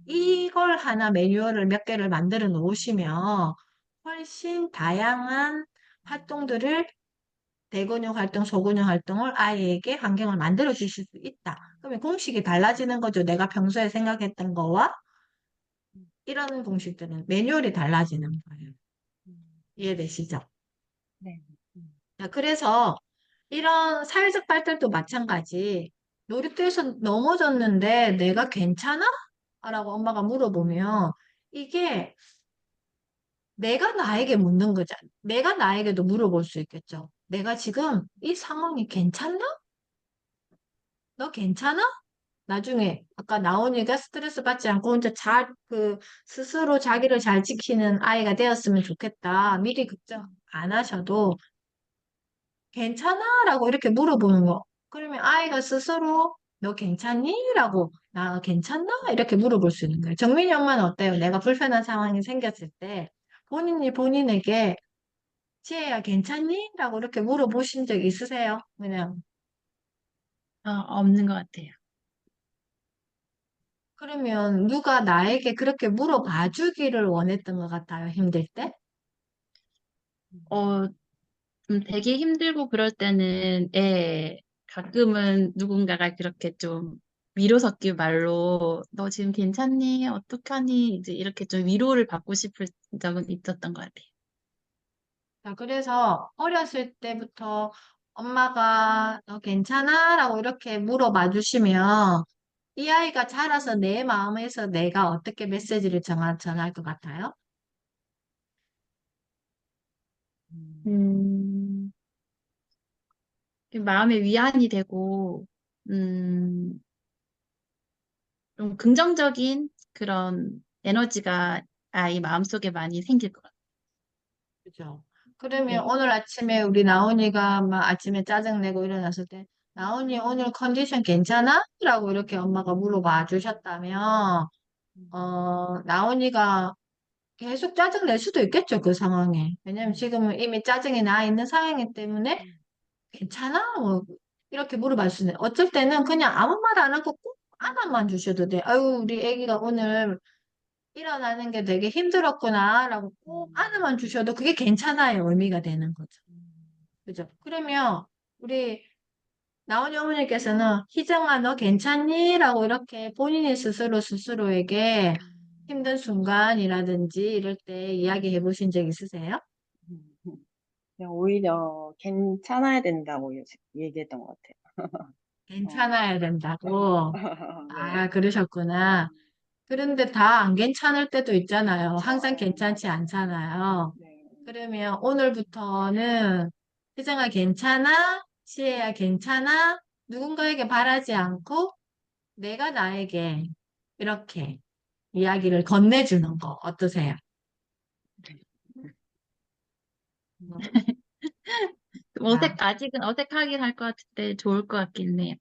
이걸 하나 매뉴얼을 몇 개를 만들어 놓으시면 훨씬 다양한 활동들을 대근육 활동, 소근육 활동을 아이에게 환경을 만들어 주실 수 있다. 그러면 공식이 달라지는 거죠. 내가 평소에 생각했던 거와 이런 공식들은 매뉴얼이 달라지는 거예요. 이해되시죠? 네. 자, 그래서 이런 사회적 발달도 마찬가지. 놀이터에서 넘어졌는데 내가 괜찮아? 라고 엄마가 물어보면 이게 내가 나에게 묻는 거잖아. 내가 나에게도 물어볼 수 있겠죠. 내가 지금 이 상황이 괜찮나? 너 괜찮아? 나중에 아까 나온이가 스트레스 받지 않고 혼자 스스로 자기를 잘 지키는 아이가 되었으면 좋겠다. 미리 걱정 안 하셔도 괜찮아? 라고 이렇게 물어보는 거. 그러면 아이가 스스로 너 괜찮니? 라고 나 괜찮나? 이렇게 물어볼 수 있는 거예요. 정민이 엄마는 어때요? 내가 불편한 상황이 생겼을 때 본인이 본인에게 지혜야 괜찮니? 라고 이렇게 물어보신 적 있으세요? 그냥 없는 것 같아요. 그러면 누가 나에게 그렇게 물어봐 주기를 원했던 것 같아요. 힘들 때? 어, 되게 힘들고 그럴 때는, 예, 가끔은 누군가가 그렇게 좀 위로 섞인 말로, 너 지금 괜찮니? 어떡하니? 이제 이렇게 좀 위로를 받고 싶을 적은 있었던 것 같아요. 자, 그래서 어렸을 때부터 엄마가 너 괜찮아? 라고 이렇게 물어봐 주시면 이 아이가 자라서 내 마음에서 내가 어떻게 메시지를 전할 것 같아요? 음, 마음의 위안이 되고, 음, 좀 긍정적인 그런 에너지가 아이 마음속에 많이 생길 것 같아요. 그죠? 그러면 네. 오늘 아침에 우리 나온이가 막 아침에 짜증내고 일어났을 때 나온이 오늘 컨디션 괜찮아? 라고 이렇게 엄마가 물어봐 주셨다면 나온이가 계속 짜증 낼 수도 있겠죠, 그 상황에. 왜냐면 지금은 이미 짜증이 나 있는 상황이기 때문에 괜찮아? 뭐 이렇게 물어볼 수 있는. 어쩔 때는 그냥 아무 말 안 하고 꼭 안아만 주셔도 돼. 아유, 우리 애기가 오늘 일어나는 게 되게 힘들었구나, 라고 꼭 안아만 주셔도 그게 괜찮아요, 의미가 되는 거죠. 그죠? 그러면 우리 나온이 어머니께서는 희정아, 너 괜찮니? 라고 이렇게 본인이 스스로에게 힘든 순간이라든지 이럴 때 이야기해 보신 적 있으세요? 그냥 오히려 괜찮아야 된다고 얘기했던 것 같아요. 어. 괜찮아야 된다고. 네. 아, 그러셨구나. 그런데 다 안 괜찮을 때도 있잖아요. 항상 그쵸. 괜찮지 않잖아요. 네. 그러면 오늘부터는 희정아 괜찮아? 시혜야 괜찮아? 누군가에게 바라지 않고 내가 나에게 이렇게 이야기를 건네주는 거 어떠세요? 아, 아직은 어색하긴 할 것 같은데 좋을 것 같긴 해요.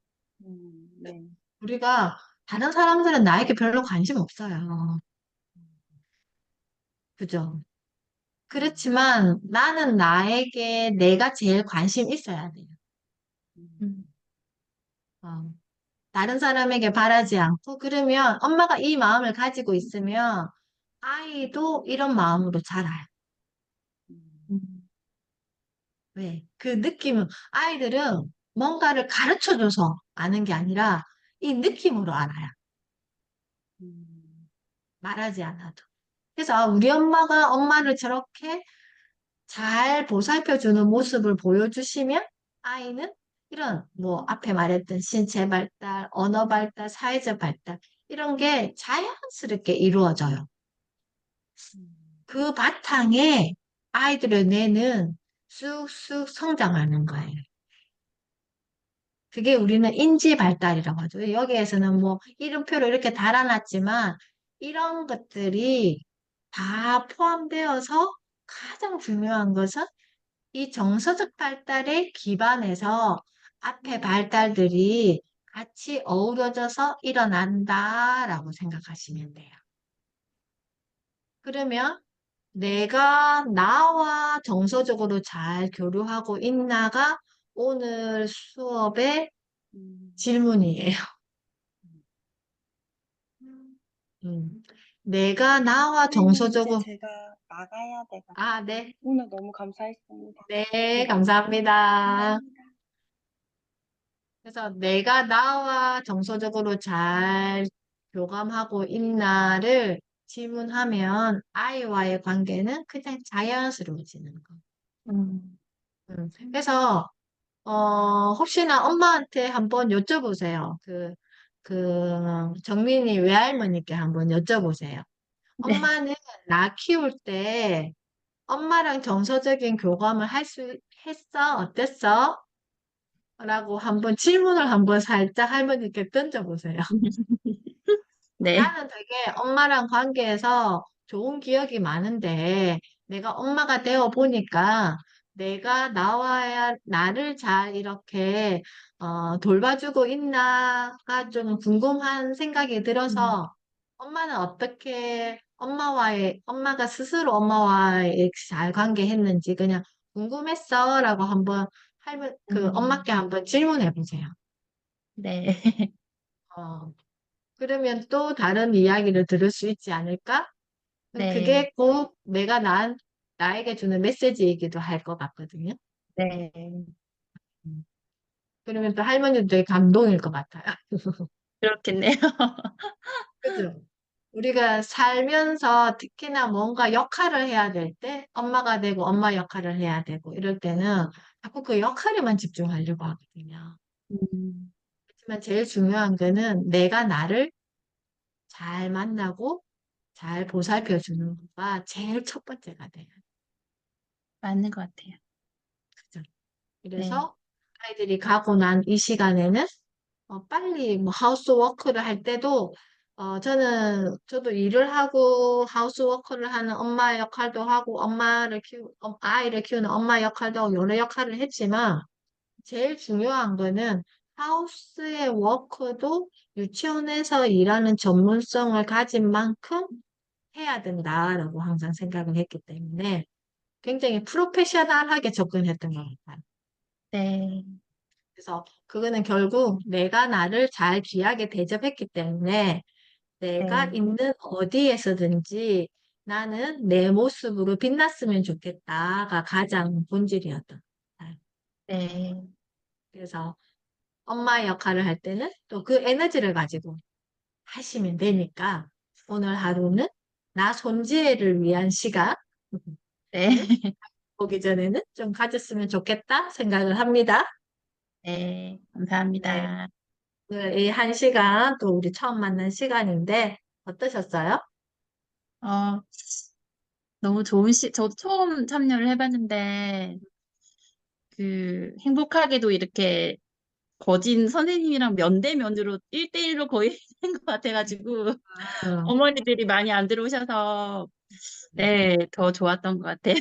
네. 우리가 다른 사람들은 나에게 별로 관심 없어요. 그죠? 그렇지만 나는 나에게 내가 제일 관심 있어야 돼요. 음, 어. 다른 사람에게 바라지 않고, 그러면 엄마가 이 마음을 가지고 있으면 아이도 이런 마음으로 자라요. 음, 왜? 그 느낌은, 아이들은 뭔가를 가르쳐줘서 아는 게 아니라 이 느낌으로 알아요. 말하지 않아도. 그래서 아, 우리 엄마가 엄마를 저렇게 잘 보살펴주는 모습을 보여주시면 아이는 이런 뭐 앞에 말했던 신체 발달, 언어 발달, 사회적 발달 이런 게 자연스럽게 이루어져요. 그 바탕에 아이들의 뇌는 쑥쑥 성장하는 거예요. 그게 우리는 인지 발달이라고 하죠. 여기에서는 뭐 이름표로 이렇게 달아놨지만 이런 것들이 다 포함되어서 가장 중요한 것은 이 정서적 발달에 기반해서 앞에 발달들이 같이 어우러져서 일어난다라고 생각하시면 돼요. 그러면 내가 나와 정서적으로 잘 교류하고 있나가 오늘 수업의 질문이에요. 음. 내가 나와 선생님, 이제 정서적으로, 제가 나가야 돼가지고 아, 네. 오늘 너무 감사했습니다. 네, 네, 감사합니다. 감사합니다. 그래서 내가 나와 정서적으로 잘 교감하고 있나를 질문하면 아이와의 관계는 그냥 자연스러워지는 거. 음, 그래서 혹시나 엄마한테 한번 여쭤보세요. 정민이 외할머니께 한번 여쭤보세요. 네. 엄마는 나 키울 때 엄마랑 정서적인 교감을 했어? 어땠어? 라고 한번 질문을 한번 살짝 할머니께 던져보세요. 네. 나는 되게 엄마랑 관계에서 좋은 기억이 많은데 내가 엄마가 되어 보니까 내가 나를 잘 이렇게 돌봐주고 있나가 좀 궁금한 생각이 음, 들어서 엄마는 어떻게 엄마가 스스로 엄마와의 잘 관계했는지 그냥 궁금했어라고 한번 음, 엄마께 한번 질문해 보세요. 네. 어, 그러면 또 다른 이야기를 들을 수 있지 않을까? 네. 그게 꼭 나에게 주는 메시지이기도 할 것 같거든요. 네. 음. 그러면 또 할머니도 되게 감동일 것 같아요. 그렇겠네요. 그죠? 우리가 살면서 특히나 뭔가 역할을 해야 될 때, 엄마가 되고 엄마 역할을 해야 되고 이럴 때는 자꾸 그 역할에만 집중하려고 하거든요. 음, 하지만 제일 중요한 거는 내가 나를 잘 만나고 잘 보살펴 주는 거가 제일 첫 번째가 돼요. 맞는 것 같아요. 그죠? 네. 그래서 아이들이 가고 난 이 시간에는 빨리 뭐 하우스워크를 할 때도 저도 일을 하고 하우스워크를 하는 엄마 역할도 하고 아이를 키우는 엄마 역할도 하고 여러 역할을 했지만 제일 중요한 거는 하우스의 워크도 유치원에서 일하는 전문성을 가진 만큼 해야 된다라고 항상 생각을 했기 때문에 굉장히 프로페셔널하게 접근했던 것 같아요. 네. 그래서 그거는 결국 내가 나를 잘 귀하게 대접했기 때문에 내가 네. 있는 어디에서든지 나는 내 모습으로 빛났으면 좋겠다가 가장 본질이었던 것 같아요. 네. 그래서 엄마의 역할을 할 때는 또 그 에너지를 가지고 하시면 되니까 오늘 하루는 나 손지혜를 위한 시간을 네. 보기 전에는 좀 가졌으면 좋겠다 생각을 합니다. 네. 네. 감사합니다. 오늘 이 한 시간 또 우리 처음 만난 시간인데 어떠셨어요? 어, 너무 저도 처음 참여를 해봤는데, 행복하게도 이렇게 거진 선생님이랑 면대면으로 1대1로 거의 한 것 같아가지고, 음, 어머니들이 많이 안 들어오셔서, 네, 더 좋았던 것 같아요.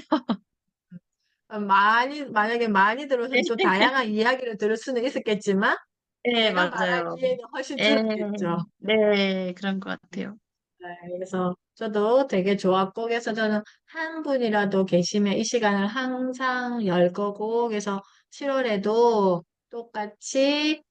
만약에 많이 들어서 또 다양한 이야기를 들을 수는 있었겠지만, 네, 내가 맞아요. 말하기에는 훨씬 예, 줄었겠죠. 네, 그런 것 같아요. 네, 그래서 저도 되게 좋았고, 그래서 저는 한 분이라도 계시면 이 시간을 항상 열 거고, 그래서 7월에도 똑같이,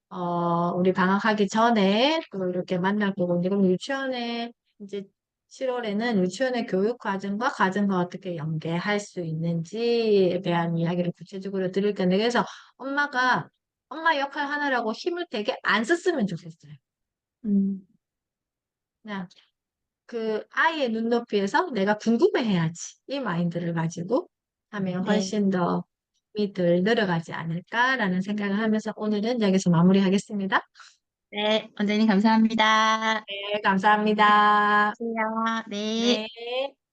우리 방학하기 전에 또 이렇게 만날 거고, 이제 그럼 유치원에, 이제 7월에는 유치원의 교육 과정과 가정과 어떻게 연계할 수 있는지에 대한 이야기를 구체적으로 드릴 건데, 그래서 엄마 역할 하나라고 힘을 되게 안 썼으면 좋겠어요. 음, 그냥 그 아이의 눈높이에서 내가 궁금해해야지. 이 마인드를 가지고 하면 네, 훨씬 더 힘이 덜 늘어가지 않을까라는 생각을 하면서 오늘은 여기서 마무리하겠습니다. 네, 원장님 감사합니다. 네, 감사합니다. 안녕하세요. 네. 네.